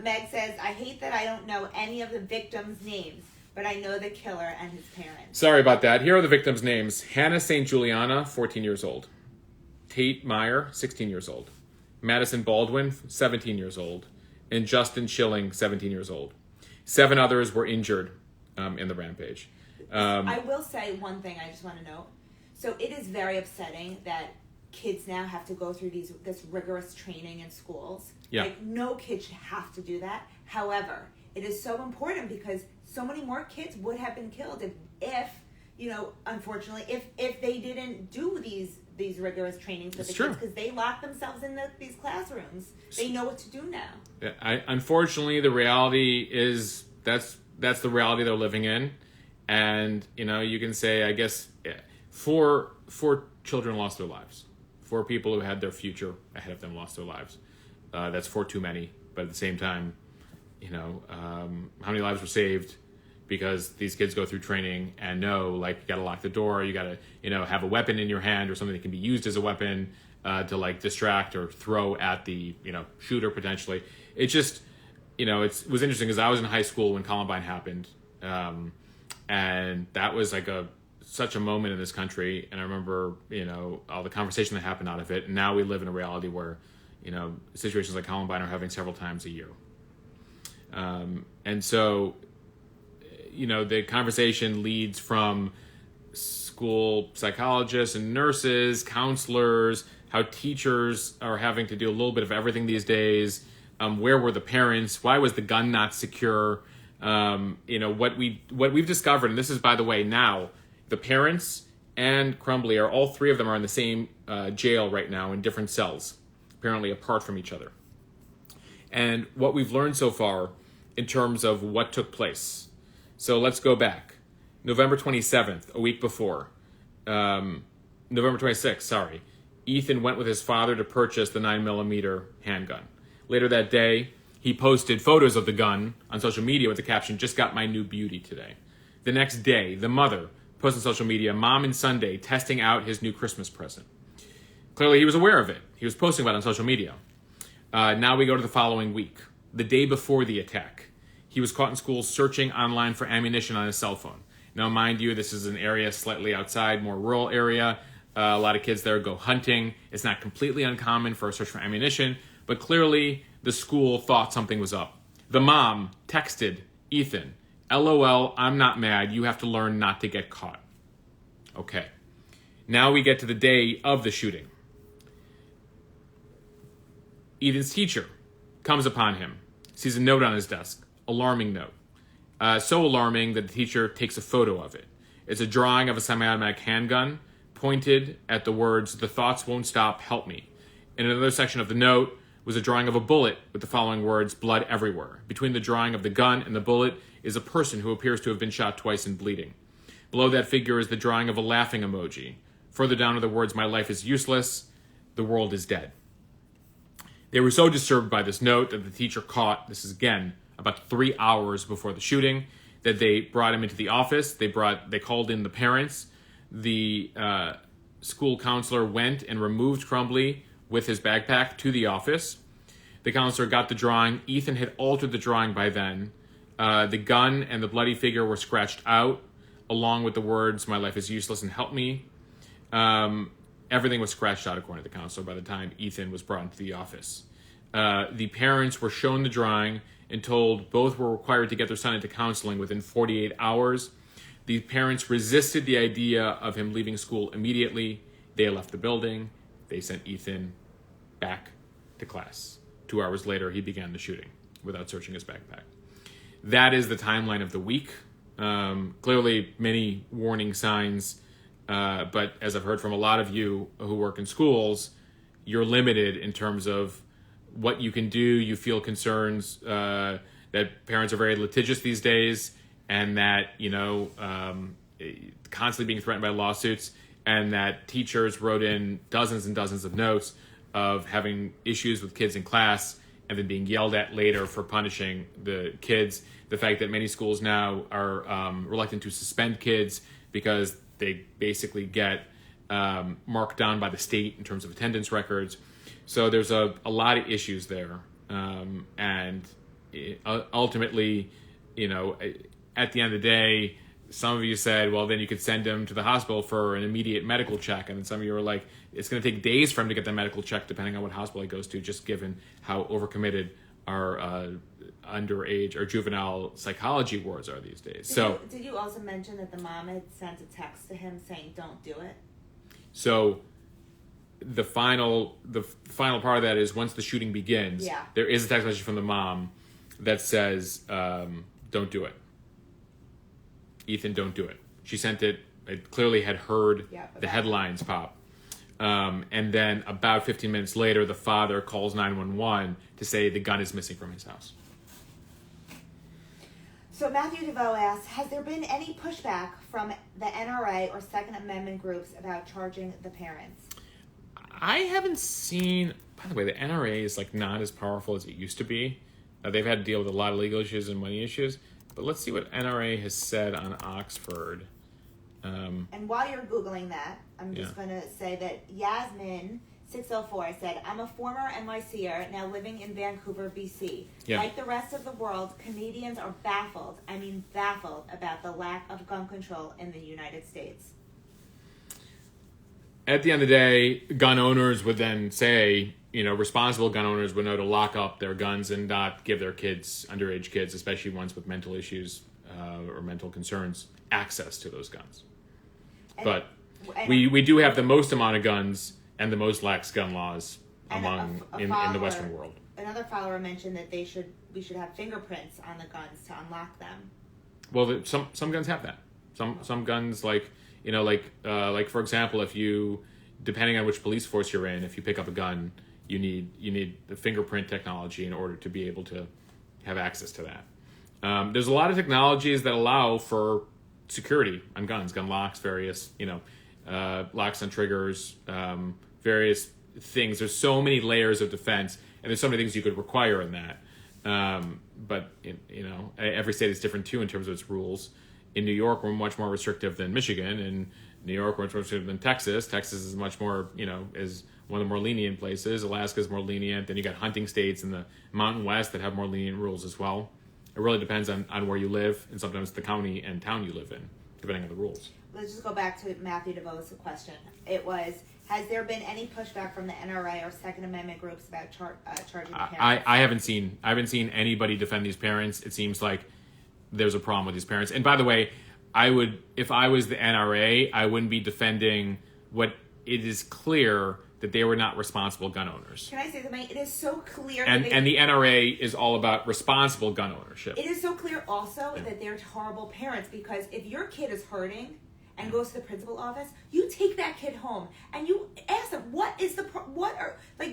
Meg says, I hate that I don't know any of the victims' names, but I know the killer and his parents. Sorry about that. Here are the victims' names. Hannah St. Juliana, 14 years old. Tate Meyer, 16 years old. Madison Baldwin, 17 years old. And Justin Schilling, 17 years old. 7 others were injured in the rampage. I will say one thing I just want to note. So it is very upsetting that kids now have to go through this rigorous training in schools. Yeah. Like, no kid should have to do that. However, it is so important because so many more kids would have been killed if unfortunately, if they didn't do these rigorous trainings for the kids, because they lock themselves in these classrooms. They know what to do now. Yeah, unfortunately, the reality is that's the reality they're living in, and you can say, I guess, 4 children lost their lives. 4 people who had their future ahead of them lost their lives. That's 4 too many. But at the same time, how many lives were saved because these kids go through training and know, like, you got to lock the door, you got to, have a weapon in your hand or something that can be used as a weapon to, like, distract or throw at the, shooter potentially. It just, it was interesting because I was in high school when Columbine happened. And that was like such a moment in this country. And I remember, all the conversation that happened out of it. And now we live in a reality where, situations like Columbine are having several times a year. And so, the conversation leads from school psychologists and nurses, counselors, how teachers are having to do a little bit of everything these days. Where were the parents? Why was the gun not secure? What we've discovered, and this is, by the way, now the parents and Crumbley all 3 of them are in the same jail right now in different cells, apparently apart from each other. And what we've learned so far in terms of what took place. So let's go back. November 27th, a week before. November 26th, sorry. Ethan went with his father to purchase the 9mm handgun. Later that day, he posted photos of the gun on social media with the caption, "Just got my new beauty today." The next day, the mother posted on social media, "Mom and Sunday testing out his new Christmas present." Clearly, he was aware of it. He was posting about it on social media. Now we go to the following week, the day before the attack. He was caught in school searching online for ammunition on his cell phone. Now, mind you, this is an area slightly outside, more rural area. A lot of kids there go hunting. It's not completely uncommon for a search for ammunition, but clearly the school thought something was up. The mom texted Ethan, "LOL, I'm not mad. You have to learn not to get caught." Okay. Now we get to the day of the shooting. Ethan's teacher comes upon him, sees a note on his desk. Alarming note. So alarming that the teacher takes a photo of it. It's a drawing of a semi-automatic handgun pointed at the words, "The thoughts won't stop, help me." In another section of the note was a drawing of a bullet with the following words, "Blood everywhere." Between the drawing of the gun and the bullet is a person who appears to have been shot twice and bleeding. Below that figure is the drawing of a laughing emoji. Further down are the words, "My life is useless, the world is dead." They were so disturbed by this note that the teacher caught, this is again about 3 hours before the shooting, that they brought him into the office. They called in the parents. The school counselor went and removed Crumbly with his backpack to the office. The counselor got the drawing. Ethan had altered the drawing by then. The gun and the bloody figure were scratched out, along with the words, "My life is useless and help me." Everything was scratched out, according to the counselor, by the time Ethan was brought into the office. The parents were shown the drawing and told both were required to get their son into counseling within 48 hours. The parents resisted the idea of him leaving school immediately. They left the building. They sent Ethan back to class. 2 hours later, he began the shooting without searching his backpack. That is the timeline of the week. Clearly, many warning signs, but as I've heard from a lot of you who work in schools, you're limited in terms of what you can do. You feel concerns that parents are very litigious these days, and that, constantly being threatened by lawsuits, and that teachers wrote in dozens and dozens of notes of having issues with kids in class and then being yelled at later for punishing the kids. The fact that many schools now are reluctant to suspend kids because they basically get marked down by the state in terms of attendance records. So there's a lot of issues there. And ultimately, at the end of the day, some of you said, well, then you could send him to the hospital for an immediate medical check. And then some of you were like, it's going to take days for him to get the medical check, depending on what hospital he goes to, just given how overcommitted our underage or juvenile psychology wards are these days. Did you also mention that the mom had sent a text to him saying, "Don't do it"? So the final part of that is once the shooting begins, there is a text message from the mom that says, "Don't do it. Ethan, don't do it." She sent it. It clearly had heard the headlines pop. And then about 15 minutes later, the father calls 911 to say the gun is missing from his house. So Matthew DeVoe asks, has there been any pushback from the NRA or Second Amendment groups about charging the parents? I haven't seen, by the way, the NRA is not as powerful as it used to be. They've had to deal with a lot of legal issues and money issues. But let's see what NRA has said on Oxford. And while you're Googling that, I'm just going to say that Yasmin604 said, I'm a former NYCer now living in Vancouver, BC. Yeah. Like the rest of the world, Canadians are baffled about the lack of gun control in the United States. At the end of the day, gun owners would then say, responsible gun owners would know to lock up their guns and not give their kids, underage kids, especially ones with mental issues or mental concerns, access to those guns. But we do have the most amount of guns and the most lax gun laws in the Western world. Another follower mentioned that we should have fingerprints on the guns to unlock them. Well, some guns have that. Some guns, for example, if you, depending on which police force you're in, if you pick up a gun, you need the fingerprint technology in order to be able to have access to that. There's a lot of technologies that allow for security on guns, gun locks, various, locks on triggers, various things. There's so many layers of defense, and there's so many things you could require in that. But every state is different too in terms of its rules. In New York, we're much more restrictive than Michigan. In New York, we're much more restrictive than Texas. Texas is much more, is one of the more lenient places. Alaska is more lenient. Then you got hunting states in the Mountain West that have more lenient rules as well. It really depends on where you live, and sometimes the county and town you live in, depending on the rules. Let's just go back to Matthew DeVoe's question. It was, has there been any pushback from the NRA or Second Amendment groups about charging parents? I haven't seen anybody defend these parents. It seems like there's a problem with these parents. And by the way, if I was the NRA, I wouldn't be defending what it is clear that they were not responsible gun owners. Can I say something? It is so clear. And the NRA is all about responsible gun ownership. It is so clear also that they're horrible parents, because if your kid is hurting and goes to the principal office, you take that kid home and you ask them,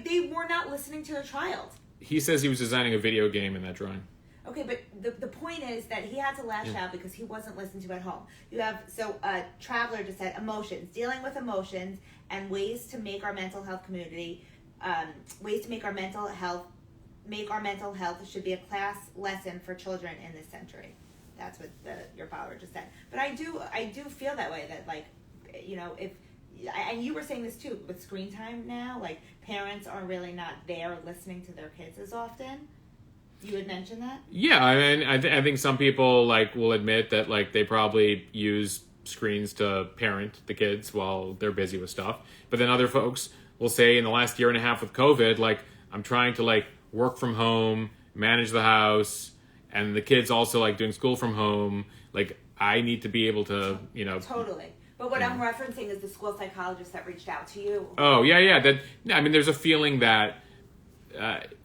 they were not listening to their child. He says he was designing a video game in that drawing. Okay, but the point is that he had to lash out because he wasn't listened to at home. You have, Traveler just said, emotions, dealing with emotions, and ways to make our mental health community, make our mental health should be a class lesson for children in this century. That's what your follower just said. But I do feel that way, that like, if, and you were saying this too, with screen time now, like parents are really not there listening to their kids as often. You had mentioned that? Yeah, I mean, I think some people like will admit that like they probably use screens to parent the kids while they're busy with stuff. But then other folks will say in the last year and a half with COVID, like I'm trying to like work from home, manage the house, and the kids also like doing school from home. Like I need to be able to, Totally. But what I'm referencing is the school psychologist that reached out to you. Oh, yeah. There's a feeling that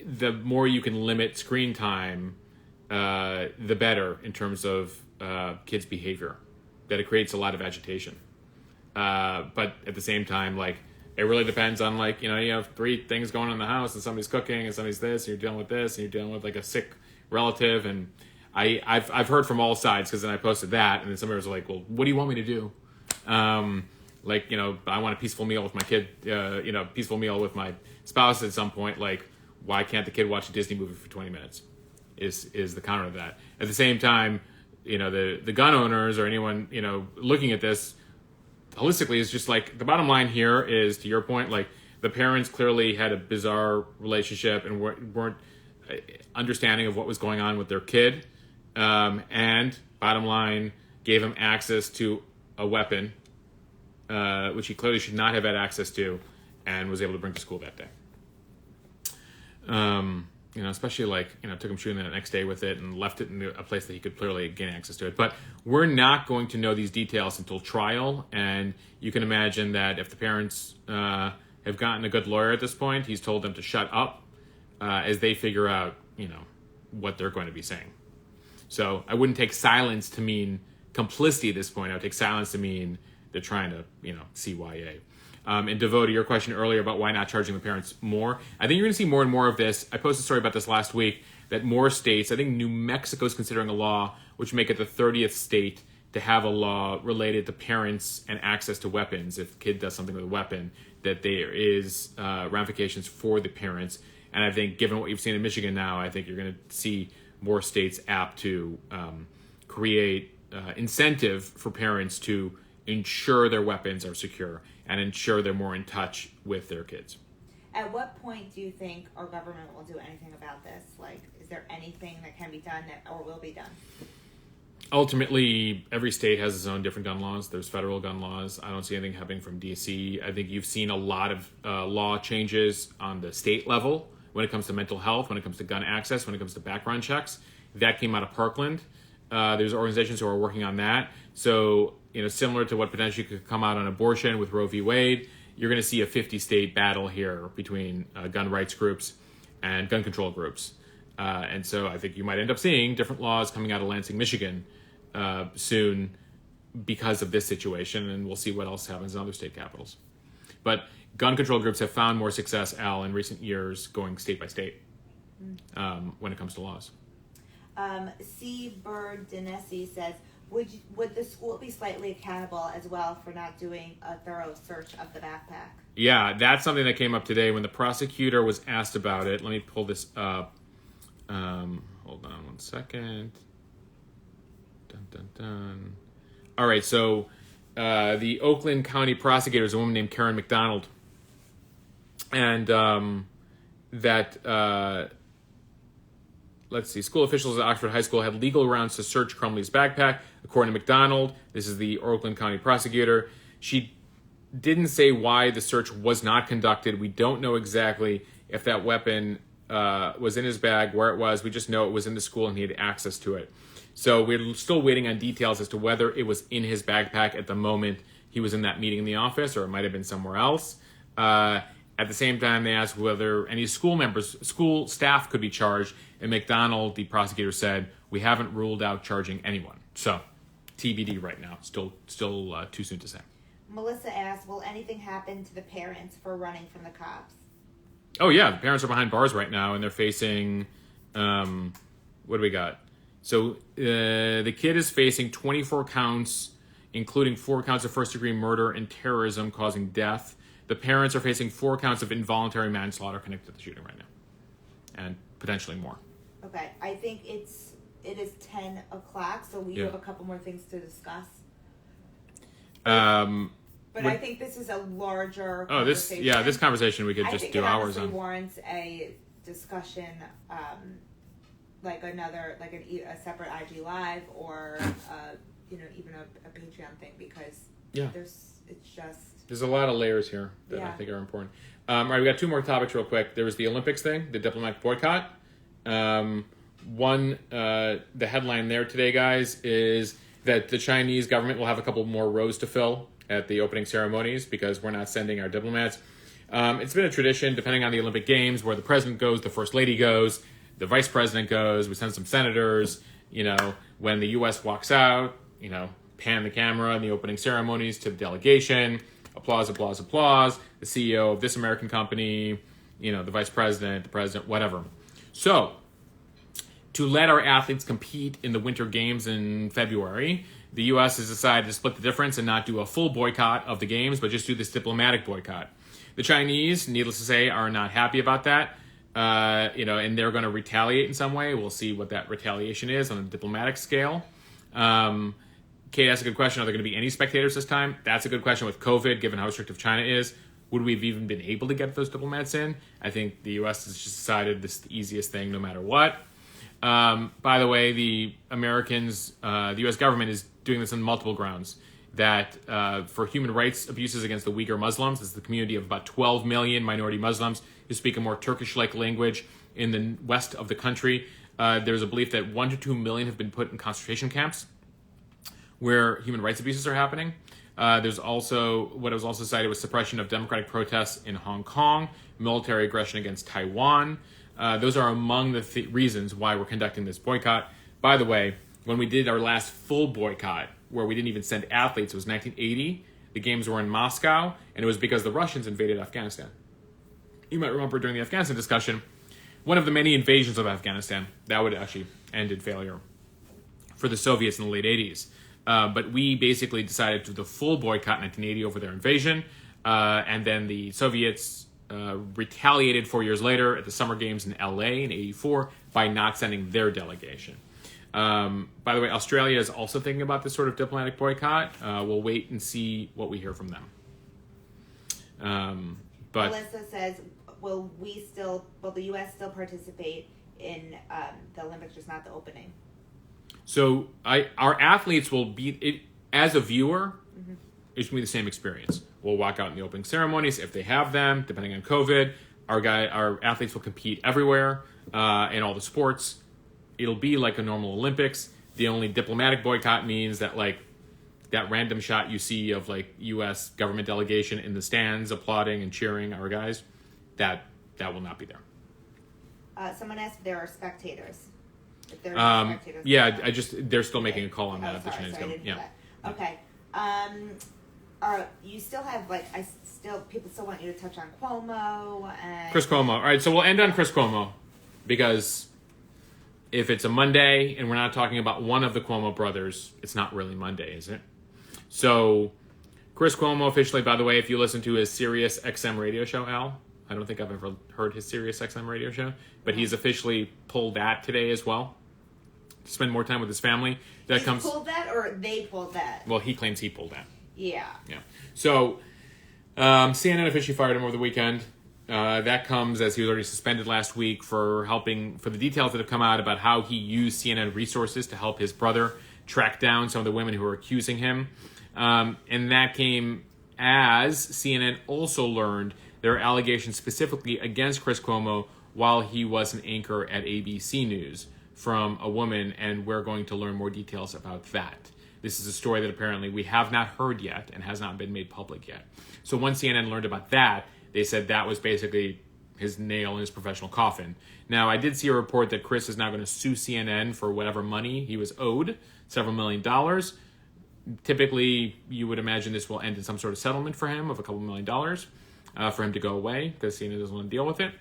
the more you can limit screen time, the better in terms of kids' behavior. That it creates a lot of agitation. But at the same time, like, it really depends on, like, you have 3 things going on in the house and somebody's cooking and somebody's this, and you're dealing with this, and you're dealing with, like, a sick relative. And I've heard from all sides, because then I posted that, and then somebody was like, well, what do you want me to do? I want a peaceful meal with my kid, peaceful meal with my spouse at some point. Like, why can't the kid watch a Disney movie for 20 minutes is the counter to that. At the same time, the gun owners or anyone, looking at this holistically is just like, the bottom line here is, to your point, like the parents clearly had a bizarre relationship and weren't understanding of what was going on with their kid. And bottom line, gave him access to a weapon, which he clearly should not have had access to, and was able to bring to school that day. Especially like, took him shooting the next day with it and left it in a place that he could clearly gain access to it. But we're not going to know these details until trial. And you can imagine that if the parents have gotten a good lawyer at this point, he's told them to shut up as they figure out, what they're going to be saying. So I wouldn't take silence to mean complicity at this point. I would take silence to mean they're trying to, CYA. And DeVoe, to your question earlier about why not charging the parents more, I think you're going to see more and more of this. I posted a story about this last week, that more states, I think New Mexico is considering a law which would make it the 30th state to have a law related to parents and access to weapons. If a kid does something with a weapon, that there is ramifications for the parents. And I think given what you've seen in Michigan now, I think you're going to see more states apt to create incentive for parents to ensure their weapons are secure and ensure they're more in touch with their kids. At what point do you think our government will do anything about this? Like, is there anything that can be done or will be done? Ultimately, every state has its own different gun laws. There's federal gun laws. I don't see anything happening from D.C. I think you've seen a lot of law changes on the state level when it comes to mental health, when it comes to gun access, when it comes to background checks. That came out of Parkland. There's organizations who are working on that. So, similar to what potentially could come out on abortion with Roe v. Wade, you're going to see a 50-state battle here between gun rights groups and gun control groups. And so I think you might end up seeing different laws coming out of Lansing, Michigan soon because of this situation, and we'll see what else happens in other state capitals. But gun control groups have found more success, Al, in recent years going state by state when it comes to laws. C. Bird Dinesi says, would the school be slightly accountable as well for not doing a thorough search of the backpack? Yeah, that's something that came up today when the prosecutor was asked about it. Let me pull this up. Hold on one second. Dun, dun, dun. All right, so the Oakland County prosecutor is a woman named Karen McDonald. And let's see, school officials at Oxford High School had legal grounds to search Crumley's backpack. According to McDonald, this is the Oakland County prosecutor, she didn't say why the search was not conducted. We don't know exactly if that weapon was in his bag, where it was. We just know it was in the school and he had access to it. So we're still waiting on details as to whether it was in his backpack at the moment he was in that meeting in the office, or it might have been somewhere else. At the same time, they asked whether any school staff could be charged, and McDonald, the prosecutor, said, we haven't ruled out charging anyone. So, TBD right now. Still too soon to say. Melissa asked, will anything happen to the parents for running from the cops? Oh, yeah. The parents are behind bars right now, and they're facing, what do we got? So, the kid is facing 24 counts, including 4 counts of first-degree murder and terrorism causing death. The parents are facing 4 counts of involuntary manslaughter connected to the shooting right now, and potentially more. Okay, I think it's it is 10 o'clock, so we have a couple more things to discuss. But I think this is a larger conversation. This conversation we could just do hours on. I think it warrants a discussion, like a separate IG live or even a Patreon thing, because there's a lot of layers here that I think are important. All right, we got two more topics real quick. There was the Olympics thing, the diplomatic boycott. The headline there today, guys, is that the Chinese government will have a couple more rows to fill at the opening ceremonies because we're not sending our diplomats. It's been a tradition, depending on the Olympic Games, where the president goes, the first lady goes, the vice president goes, we send some senators. When the U.S. walks out, pan the camera in the opening ceremonies to the delegation, applause, applause, applause, the CEO of this American company, the vice president, the president, whatever. So, to let our athletes compete in the Winter Games in February, the U.S. has decided to split the difference and not do a full boycott of the games, but just do this diplomatic boycott. The Chinese, needless to say, are not happy about that, and they're going to retaliate in some way. We'll see what that retaliation is on a diplomatic scale. Kate asked a good question. Are there going to be any spectators this time? That's a good question with COVID, given how restrictive China is. Would we have even been able to get those diplomats in? I think the U.S. has just decided this is the easiest thing no matter what. By the way, the Americans, the U.S. government is doing this on multiple grounds. That for human rights abuses against the Uyghur Muslims, this is the community of about 12 million minority Muslims who speak a more Turkish-like language in the west of the country. There's a belief that 1 to 2 million have been put in concentration camps where human rights abuses are happening. There's also, what was also cited was suppression of democratic protests in Hong Kong, military aggression against Taiwan. Those are among the reasons why we're conducting this boycott. By the way, when we did our last full boycott, where we didn't even send athletes, it was 1980. The games were in Moscow, and it was because the Russians invaded Afghanistan. You might remember during the Afghanistan discussion, one of the many invasions of Afghanistan, that would actually end in failure for the Soviets in the late 80s. But we basically decided to do the full boycott in 1980 over their invasion, and then the Soviets retaliated 4 years later at the Summer Games in LA in 84 by not sending their delegation. By the way, Australia is also thinking about this sort of diplomatic boycott. We'll wait and see what we hear from them. But Melissa says, will the U.S. still participate in the Olympics, just not the opening? So our athletes will be, as a viewer, it's going to be the same experience. We'll walk out in the opening ceremonies if they have them, depending on COVID. Our athletes will compete everywhere in all the sports. It'll be like a normal Olympics. The only diplomatic boycott means that that random shot you see of U.S. government delegation in the stands applauding and cheering our guys, that will not be there. Someone asked if there are spectators. If there are spectators. They're still making a call on that. The Chinese government. Yeah. Okay. You still have people still want you to touch on Cuomo and Chris Cuomo. All right, so we'll end on Chris Cuomo because if it's a Monday and we're not talking about one of the Cuomo brothers, it's not really Monday, is it? So Chris Cuomo officially, by the way, if you listen to his Sirius XM radio show, Al, I don't think I've ever heard his Sirius XM radio show, but he's officially pulled that today as well. To spend more time with his family. Pulled that, or they pulled that? Well, he claims he pulled that. Yeah. So CNN officially fired him over the weekend. That comes as he was already suspended last week for the details that have come out about how he used CNN resources to help his brother track down some of the women who were accusing him. And that came as CNN also learned there are allegations specifically against Chris Cuomo while he was an anchor at ABC News from a woman, and we're going to learn more details about that. This is a story that apparently we have not heard yet and has not been made public yet. So once CNN learned about that, they said that was basically his nail in his professional coffin. Now, I did see a report that Chris is now going to sue CNN for whatever money he was owed, several $1 million. Typically, you would imagine this will end in some sort of settlement for him of a couple $1 million for him to go away because CNN doesn't want to deal with it.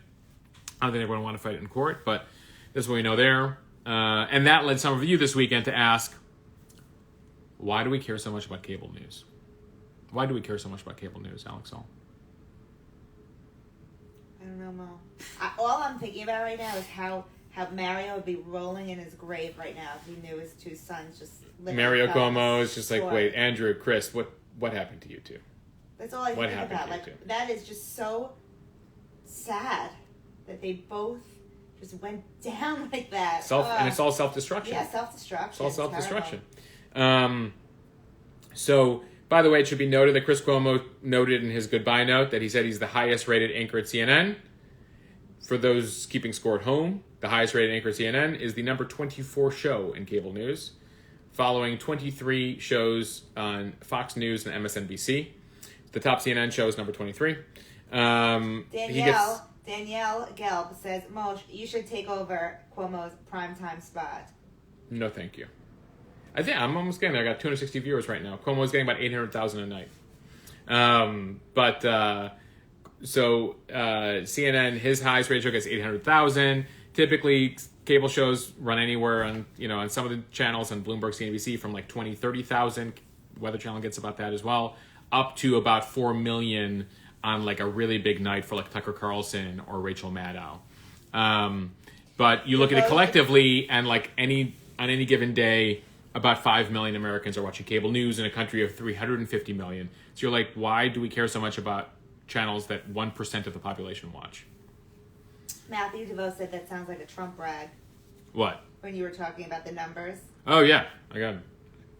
I don't think everyone want to fight it in court, but that's what we know there. And that led some of you this weekend to ask, why do we care so much about cable news? Why do we care so much about cable news, Alex? I don't know, Mo. All I'm thinking about right now is how how Mario would be rolling in his grave right now if he knew his two sons just living. Mario Cuomo is just like, short. wait, Andrew, Chris, what happened to you two? That's all I What think happened about. to you Like, two? that is just so sad that they both just went down like that. And it's all self-destruction. Yeah, self-destruction. It's all self-destruction. So, by the way, it should be noted that Chris Cuomo noted in his goodbye note that he said he's the highest-rated anchor at CNN. For those keeping score at home, the highest-rated anchor at CNN is the number 24 show in cable news, following 23 shows on Fox News and MSNBC. The top CNN show is number 23. Danielle Gelb says, Mosh, you should take over Cuomo's primetime spot. No, thank you. I think I'm almost getting there. I got 260 viewers right now. Cuomo's getting about 800,000 a night. So CNN, his highest rated show gets 800,000. Typically, cable shows run anywhere on some of the channels on Bloomberg, CNBC from like 20, 30,000. Weather Channel gets about that as well, up to about 4 million on like a really big night for like Tucker Carlson or Rachel Maddow. But you look at it collectively, and like on any given day, about 5 million Americans are watching cable news in a country of 350 million. So you're like, why do we care so much about channels that 1% of the population watch? Matthew DeVoe said that sounds like a Trump brag. What? When you were talking about the numbers. Oh, yeah. I got it.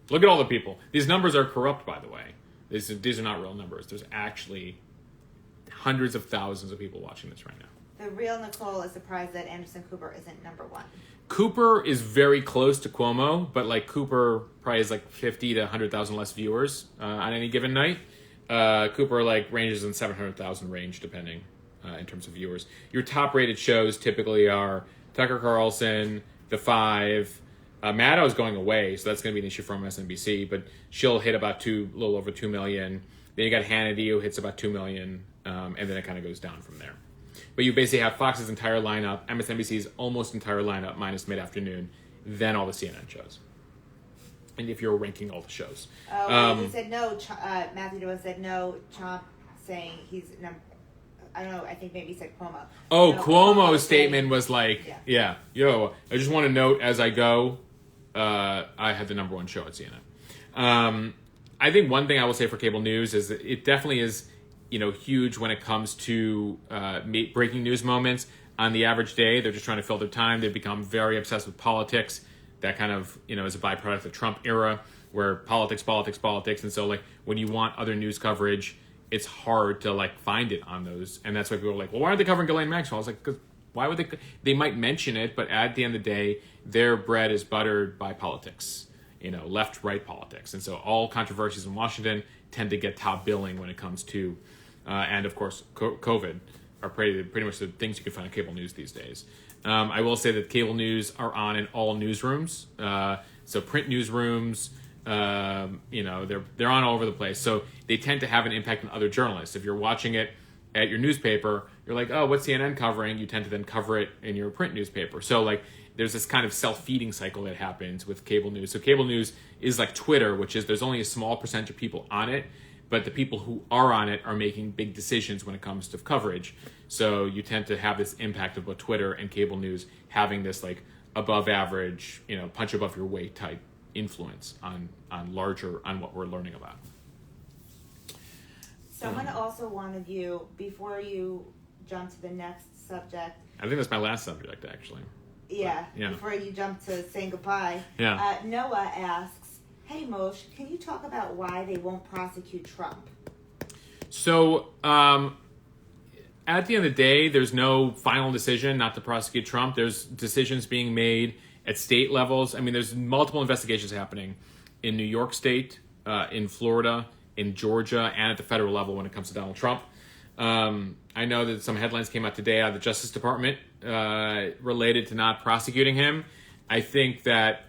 Look at all the people. These numbers are corrupt, by the way. These are not real numbers. There's actually hundreds of thousands of people watching this right now. The real Nicole is surprised that Anderson Cooper isn't number one. Cooper is very close to Cuomo, but like Cooper probably has like 50 to 100,000 less viewers on any given night. Cooper like ranges in 700,000 range, depending in terms of viewers. Your top rated shows typically are Tucker Carlson, The Five. Maddow's going away, so that's going to be an issue from MSNBC, but she'll hit about a little over 2 million. Then you got Hannity, who hits about 2 million, and then it kind of goes down from there. But you basically have Fox's entire lineup, MSNBC's almost entire lineup, minus mid-afternoon, then all the CNN shows. And if you're ranking all the shows. He said no. Matthew DeVoe said no. Chomp saying he's number. I don't know. I think maybe he said Cuomo. Oh, no, Cuomo's statement was like, yeah. Yo, I just want to note as I go, I had the number one show at CNN. I think one thing I will say for cable news is that it definitely is, huge when it comes to breaking news moments. On the average day, they're just trying to fill their time. They've become very obsessed with politics. That kind of, is a byproduct of the Trump era, where politics. And so, like, when you want other news coverage, it's hard to, like, find it on those. And that's why people are like, well, why aren't they covering Ghislaine Maxwell? I was like, 'cause why would they? They might mention it, but at the end of the day, their bread is buttered by politics, left-right politics. And so all controversies in Washington tend to get top billing when it comes to, and of course, COVID are pretty much the things you can find on cable news these days. I will say that cable news are on in all newsrooms. So print newsrooms, they're on all over the place. So they tend to have an impact on other journalists. If you're watching it at your newspaper, you're like, oh, what's CNN covering? You tend to then cover it in your print newspaper. So like there's this kind of self-feeding cycle that happens with cable news. So cable news is like Twitter, which is there's only a small percentage of people on it, but the people who are on it are making big decisions when it comes to coverage. So you tend to have this impact of both Twitter and cable news having this like above average, punch above your weight type influence on what we're learning about. Someone also wanted you, before you jump to the next subject. I think that's my last subject, actually. Yeah. Before you jump to saying goodbye. Yeah. Noah asks, hey Mosh, can you talk about why they won't prosecute Trump? So, at the end of the day, there's no final decision not to prosecute Trump. There's decisions being made at state levels. I mean, there's multiple investigations happening in New York State, in Florida, in Georgia, and at the federal level when it comes to Donald Trump. I know that some headlines came out today out of the Justice Department related to not prosecuting him. I think that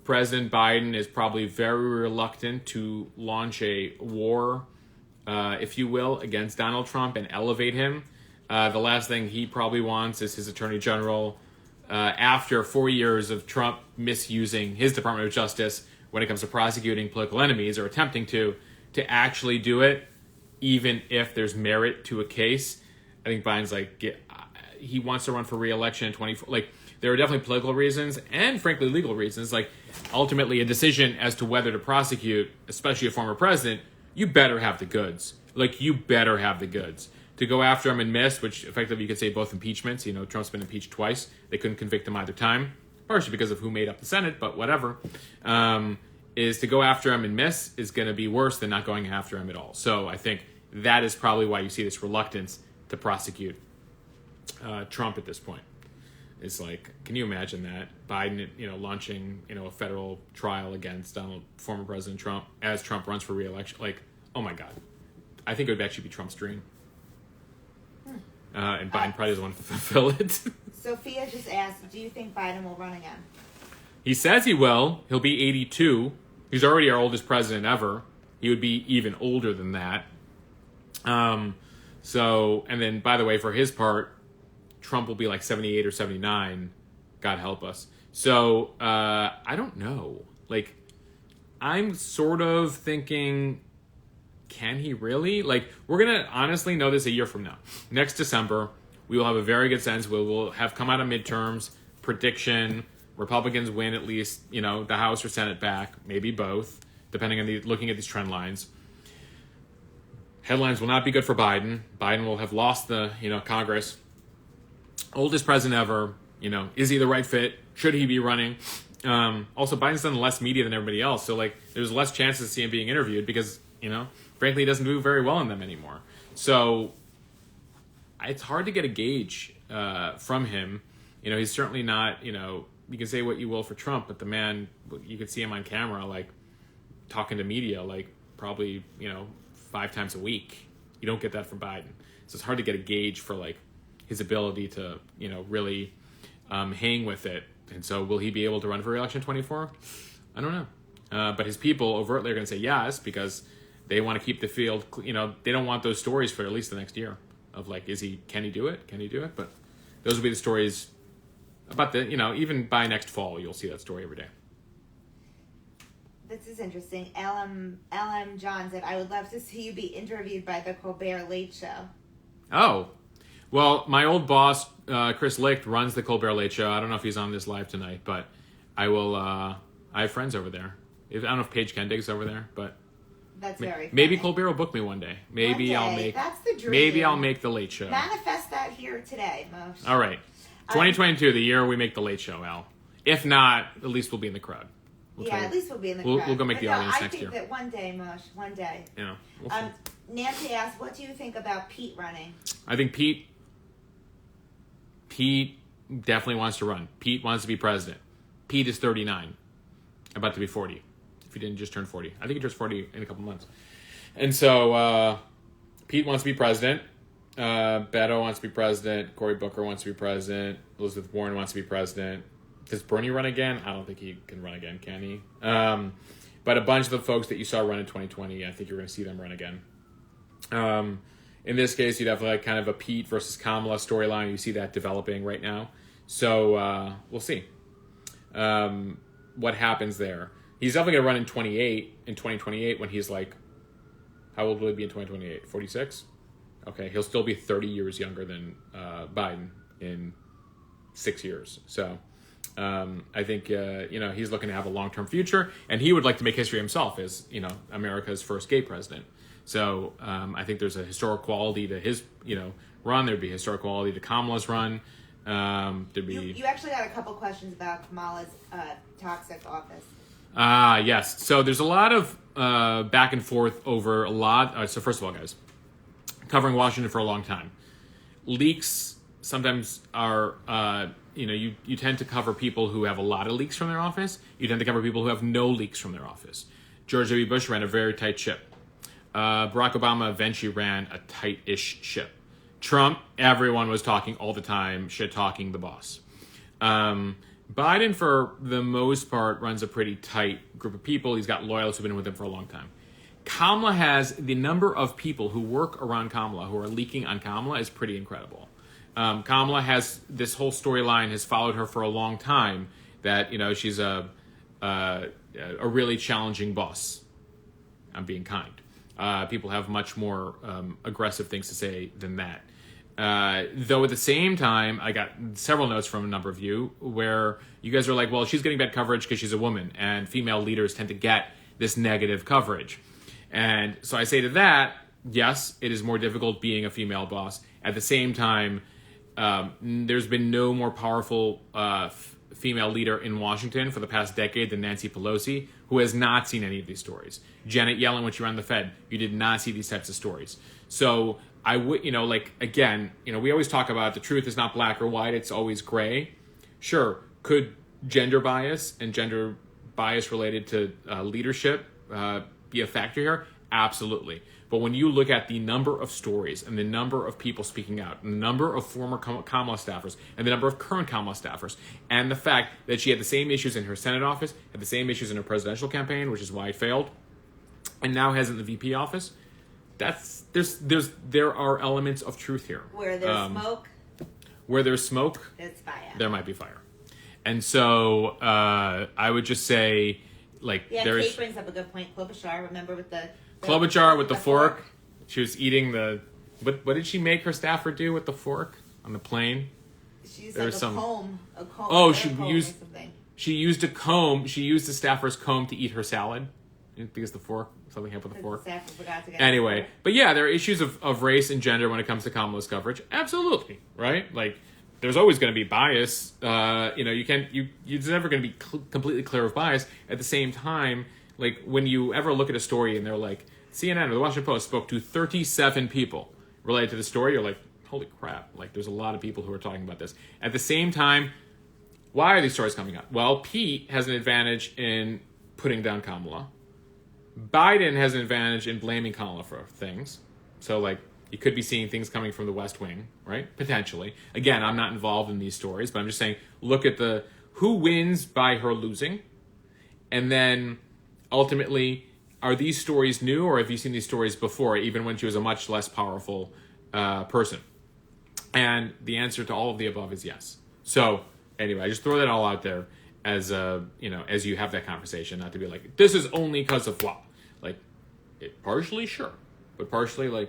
President Biden is probably very reluctant to launch a war, if you will, against Donald Trump and elevate him. The last thing he probably wants is his Attorney General, after 4 years of Trump misusing his Department of Justice when it comes to prosecuting political enemies or attempting to actually do it, even if there's merit to a case. I think Biden's like, he wants to run for re-election in 24. Like, there are definitely political reasons and, frankly, legal reasons. Like, ultimately, a decision as to whether to prosecute, especially a former president, you better have the goods. Like, you better have the goods. To go after him and miss, which effectively you could say both impeachments. You know, Trump's been impeached twice. They couldn't convict him either time, partially because of who made up the Senate, but whatever. Is to go after him and miss is going to be worse than not going after him at all. So I think that is probably why you see this reluctance to prosecute Trump at this point. It's like, can you imagine that? Biden, launching, a federal trial against former President Trump as Trump runs for re-election. Like, oh my God. I think it would actually be Trump's dream. And Biden probably doesn't want to fulfill it. Sophia just asked, do you think Biden will run again? He says he will. He'll be 82. He's already our oldest president ever. He would be even older than that. And then, by the way, for his part, Trump will be like 78 or 79. God help us. So, I don't know. Like, I'm sort of thinking, can he really? Like, we're going to honestly know this a year from now. Next December, we will have a very good sense. We will have come out of midterms, prediction, Republicans win at least, the House or Senate back, maybe both, depending on looking at these trend lines. Headlines will not be good for Biden. Biden will have lost the, Congress. Oldest president ever, is he the right fit? Should he be running? Also, Biden's done less media than everybody else. So, like, there's less chances to see him being interviewed because, frankly, he doesn't do very well in them anymore. So, it's hard to get a gauge from him. He's certainly not, you can say what you will for Trump, but the man, you could see him on camera, like, talking to media, like, probably, 5 times a week. You don't get that from Biden. So it's hard to get a gauge for, like, his ability to, really hang with it. And so will he be able to run for re-election in 24? I don't know. But his people overtly are going to say yes because they want to keep the field, they don't want those stories for at least the next year of, like, can he do it? Can he do it? But those will be the stories about even by next fall, you'll see that story every day. This is interesting. LM John said, I would love to see you be interviewed by the Colbert Late Show. Oh. Well, my old boss, Chris Licht, runs the Colbert Late Show. I don't know if he's on this live tonight, but I will, I have friends over there. I don't know if Paige Kendig's over there, but that's very funny. Maybe Colbert will book me one day. Maybe I'll make that's the dream. Maybe I'll make the Late Show. Manifest that here today, Mosh. All right. 2022, the year we make the Late Show, Al. If not, at least we'll be in the crowd. At least we'll be in the crowd. We'll go make the audience next year. I think that one day, Mosh, one day. Yeah. Nancy asked, what do you think about Pete running? I think Pete definitely wants to run. Pete wants to be president. Pete is 39, about to be 40. If he didn't just turn 40. I think he turns 40 in a couple months. And so Pete wants to be president. Beto wants to be president. Cory Booker wants to be president. Elizabeth Warren wants to be president. Does Bernie run again? I don't think he can run again, can he? But a bunch of the folks that you saw run in 2020, I think you're going to see them run again. In this case, you'd have like kind of a Pete versus Kamala storyline. You see that developing right now. So we'll see what happens there. He's definitely going to run in 2028 when he's like, how old will he be in 2028? 46? Okay, he'll still be 30 years younger than Biden in 6 years. So I think, he's looking to have a long-term future, and he would like to make history himself as, America's first gay president. So I think there's a historic quality to his, run. There'd be a historic quality to Kamala's run. There'd be. You actually got a couple questions about Kamala's toxic office. Yes. So there's a lot of back and forth over a lot. So first of all, guys, covering Washington for a long time, leaks sometimes are, you tend to cover people who have a lot of leaks from their office. You tend to cover people who have no leaks from their office. George W. Bush ran a very tight ship. Barack Obama eventually ran a tight-ish ship. Trump, everyone was talking all the time, shit-talking the boss. Biden, for the most part, runs a pretty tight group of people. He's got loyalists who've been with him for a long time. Kamala has the number of people who work around Kamala who are leaking on Kamala is pretty incredible. Kamala has this whole storyline has followed her for a long time that, she's a really challenging boss. I'm being kind. People have much more aggressive things to say than that. Though at the same time, I got several notes from a number of you where you guys are like, well, she's getting bad coverage because she's a woman, and female leaders tend to get this negative coverage. And so I say to that, yes, it is more difficult being a female boss. At the same time, there's been no more powerful female leader in Washington for the past decade than Nancy Pelosi, who has not seen any of these stories. Janet Yellen, when she ran the Fed, you did not see these types of stories. So I would, again, we always talk about the truth is not black or white, it's always gray. Sure, could gender bias and gender bias related to leadership be a factor here? Absolutely. But when you look at the number of stories and the number of people speaking out, and the number of former Kamala staffers and the number of current Kamala staffers, and the fact that she had the same issues in her Senate office, had the same issues in her presidential campaign, which is why it failed, and now has it in the VP office, there are elements of truth here. Where there's smoke. Where there's smoke, there's fire. There might be fire. And so I would just say, there's... Kate brings up a good point. Klobuchar, remember with the Klobuchar with the fork. She was eating the... What did she make her staffer do with the fork on the plane? She used a comb. Oh, she used a comb. She used the staffer's comb to eat her salad. Because the fork... Something happened with the fork. Anyway, but yeah, there are issues of race and gender when it comes to Kamala's coverage. Absolutely, right? There's always going to be bias. It's never going to be completely clear of bias. At the same time, when you ever look at a story and they're like, CNN or the Washington Post spoke to 37 people related to the story, you're like, holy crap. There's a lot of people who are talking about this. At the same time, why are these stories coming out? Well, Pete has an advantage in putting down Kamala. Biden has an advantage in blaming Kamala for things. So, you could be seeing things coming from the West Wing, right? Potentially. Again, I'm not involved in these stories, but I'm just saying, look at who wins by her losing. And then, ultimately, are these stories new, or have you seen these stories before, even when she was a much less powerful person? And the answer to all of the above is yes. So, anyway, I just throw that all out there as as you have that conversation, not to be like, this is only because of blah. Partially, sure, but partially,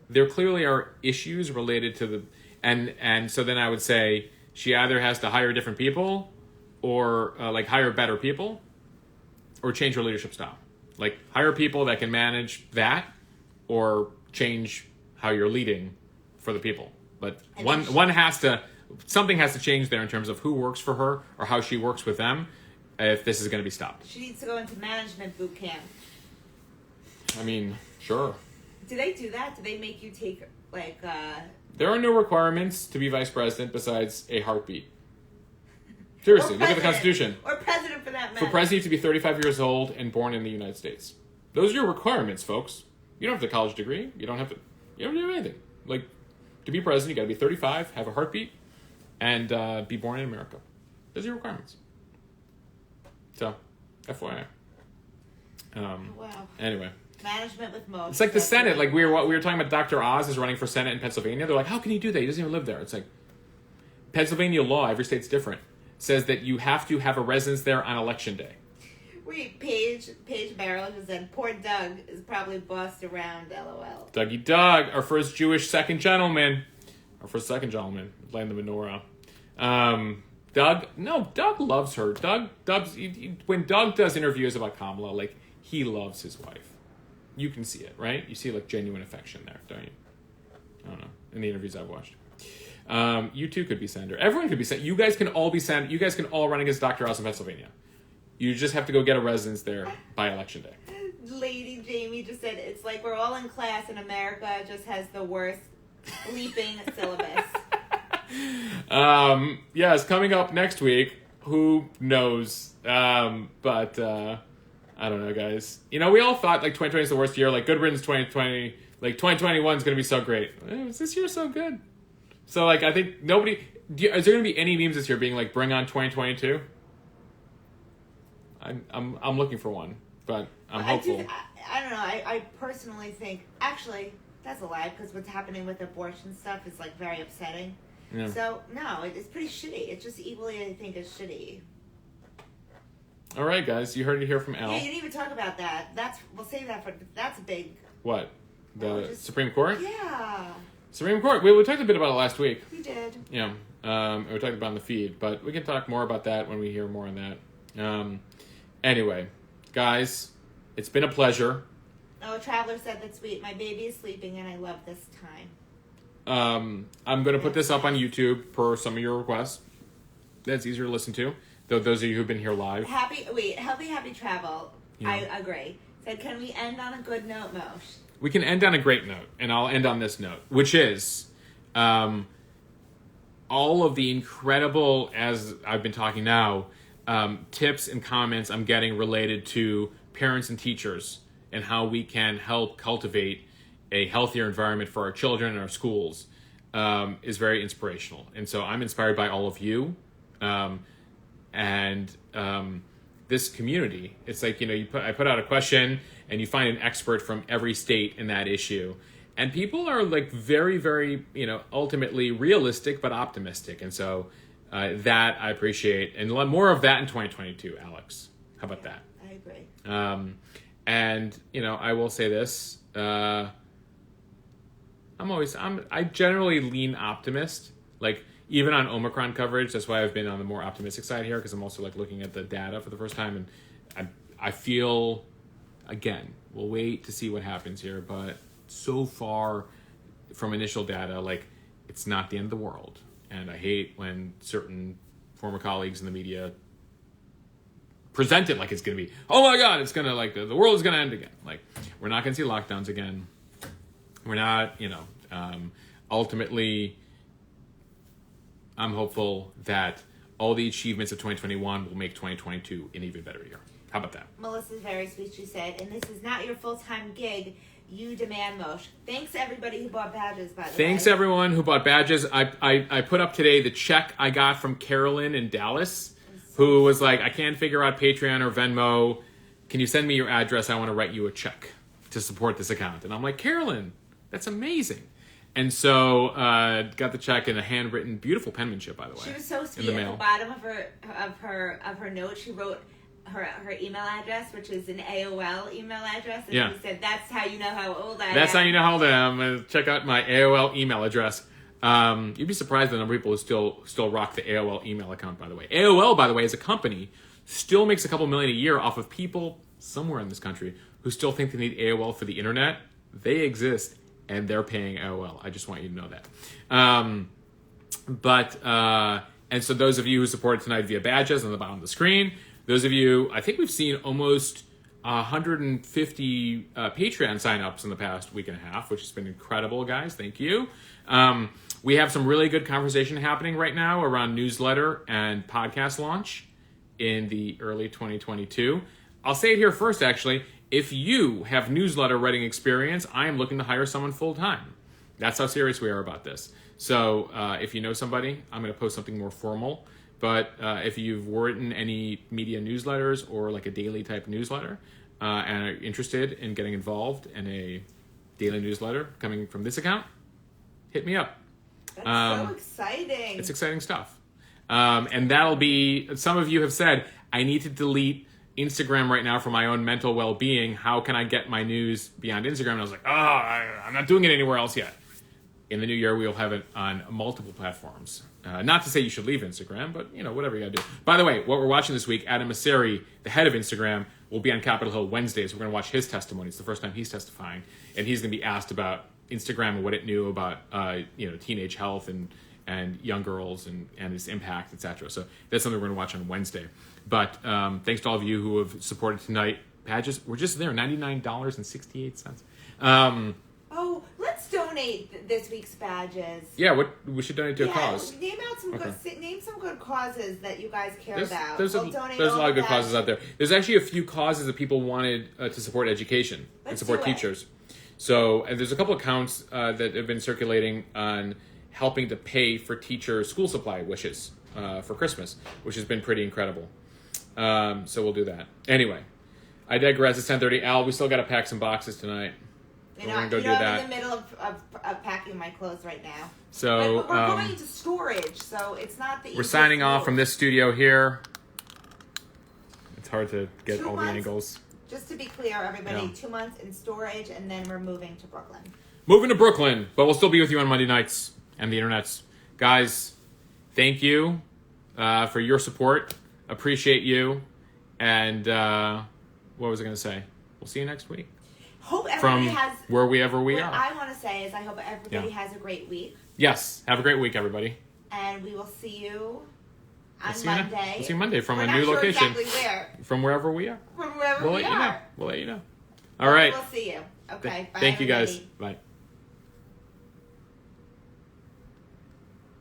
there clearly are issues related to the and so then I would say she either has to hire different people, or hire better people, or change her leadership style. Hire people that can manage that, or change how you're leading for the people. But something has to change there in terms of who works for her or how she works with them if this is going to be stopped. She needs to go into management boot camp. I mean, sure. Do they do that? Do they make you take, There are no requirements to be vice president besides a heartbeat. Seriously, look at the Constitution. Or president, for that matter. For president to be 35 years old and born in the United States. Those are your requirements, folks. You don't have a college degree. You don't have to do anything. To be president, you got to be 35, have a heartbeat, and be born in America. Those are your requirements. So, FYI. Wow. Anyway. Management with Mosh. It's like the Senate. We were talking about Dr. Oz is running for Senate in Pennsylvania. They're like, how can he do that? He doesn't even live there. It's Pennsylvania law, every state's different, says that you have to have a residence there on election day. Wait, Paige Barrow just said, poor Doug is probably bossed around, LOL. Dougie Doug, our first Jewish second gentleman. Laying the menorah. Doug loves her. When Doug does interviews about Kamala, he loves his wife. You can see it, right? You see genuine affection there, don't you? I don't know. In the interviews I've watched. You too could be senator. Everyone could be senator. You guys can all be senator. You guys can all run against Dr. Oz in Pennsylvania. You just have to go get a residence there by election day. Lady Jamie just said, it's like we're all in class and America just has the worst bleeping syllabus. Yes, coming up next week. Who knows? I don't know, guys. We all thought 2020 is the worst year. Good riddance 2020. 2021 is going to be so great. Was this year so good? So I think nobody. Is there going to be any memes this year being bring on 2022? I'm looking for one, but I'm hopeful. I don't know. I personally think actually that's a lie, because what's happening with abortion stuff is very upsetting. Yeah. So no, it's pretty shitty. It's just equally, I think, as shitty. All right, guys, you heard it here from Al. Yeah, you didn't even talk about that. We'll save that for. That's a big. What? The Supreme Court? Yeah. Supreme Court. We talked a bit about it last week. We did. Yeah. We talked about it on the feed, but we can talk more about that when we hear more on that. Anyway, guys, it's been a pleasure. Oh, a traveler said that's sweet. My baby is sleeping, and I love this time. I'm going to put this up on YouTube per some of your requests. That's easier to listen to. Though those of you who've been here live. Happy travel. Yeah. I agree. Said, can we end on a good note, Mosh? We can end on a great note, and I'll end on this note, which is all of the incredible, as I've been talking now, tips and comments I'm getting related to parents and teachers and how we can help cultivate a healthier environment for our children and our schools is very inspirational. And so I'm inspired by all of you. This community, it's like, I put out a question and you find an expert from every state in that issue. And people are like very, very, ultimately realistic, but optimistic. And so that I appreciate. And I'm of that in 2022, Alex. How about that? I agree. I will say this. I generally lean optimist. Like, even on Omicron coverage, that's why I've been on the more optimistic side here, because I'm also like looking at the data for the first time, and I feel, again, we'll wait to see what happens here, but so far from initial data, like, it's not the end of the world. And I hate when certain former colleagues in the media present it like it's going to be, oh my God, it's going to, like, the world is going to end again. Like, we're not going to see lockdowns again. We're not, ultimately, I'm hopeful that all the achievements of 2021 will make 2022 an even better year. How about that? Melissa's very sweet. She said, and this is not your full-time gig. You demand, Mosh. Thanks everybody who bought badges, by the way. Thanks everyone who bought badges. I put up today the check I got from Carolyn in Dallas, who was like, I can't figure out Patreon or Venmo. Can you send me your address? I want to write you a check to support this account. And I'm like, Carolyn, that's amazing. And so got the check in a handwritten, beautiful penmanship, by the way. She was so sweet. At the bottom of her note, she wrote her email address, which is an AOL email address, and she said, "That's how you know how old I am." That's how you know how old I am. Check out my AOL email address. You'd be surprised the number of people who still rock the AOL email account. By the way, AOL, by the way, as a company, still makes a couple million a year off of people somewhere in this country who still think they need AOL for the internet. They exist. And they're paying AOL. I just want you to know that. And so those of you who supported tonight via badges on the bottom of the screen, those of you, I think we've seen almost 150 Patreon signups in the past week and a half, which has been incredible, guys. Thank you. We have some really good conversation happening right now around newsletter and podcast launch in the early 2022. I'll say it here first, actually. If you have newsletter writing experience, I am looking to hire someone full-time. That's how serious we are about this. So if you know somebody, I'm going to post something more formal. But if you've written any media newsletters or like a daily type newsletter and are interested in getting involved in a daily newsletter coming from this account, hit me up. That's so exciting. It's exciting stuff. And that'll be, some of you have said, I need to delete Instagram right now for my own mental well-being. How can I get my news beyond Instagram? And I was like, I'm not doing it anywhere else yet. In the new year, we'll have it on multiple platforms. Not to say you should leave Instagram, but whatever you gotta do. By the way, what we're watching this week, Adam Mosseri, the head of Instagram, will be on Capitol Hill Wednesdays. We're gonna watch his testimony. It's the first time he's testifying, and he's gonna be asked about Instagram and what it knew about teenage health and young girls and its impact, etc. So that's something we're gonna watch on Wednesday. But thanks to all of you who have supported tonight. Badges, we're just there, $99.68. Let's donate this week's badges. Yeah, we should donate to a cause. Name some good causes that you guys care about. There's a lot of good causes out there. There's actually a few causes that people wanted to support education and support teachers. So there's a couple accounts that have been circulating on helping to pay for teacher school supply wishes for Christmas, which has been pretty incredible. So we'll do that. Anyway, I digress. It's 10:30. Al, we still got to pack some boxes tonight. We're going to go do that. I'm in the middle of packing my clothes right now. So we're going to storage, so it's not the easiest. We're signing off from this studio here. It's hard to get all the angles. Just to be clear, everybody, 2 months in storage, and then we're moving to Brooklyn. moving to Brooklyn, but we'll still be with you on Monday nights and the internets. Guys, thank you for your support. Appreciate you. And what was I going to say? We'll see you next week. Hope everybody From wherever we what are. I want to say is I hope everybody has a great week. Yes. Have a great week, everybody. And we will see you on We'll Monday. see you Monday from We're a not new sure location. Exactly where. From wherever we are. From wherever We'll we let you know. are. We'll let you know. All right. We'll see you. Okay. Bye, Thank you, guys. everybody. Bye.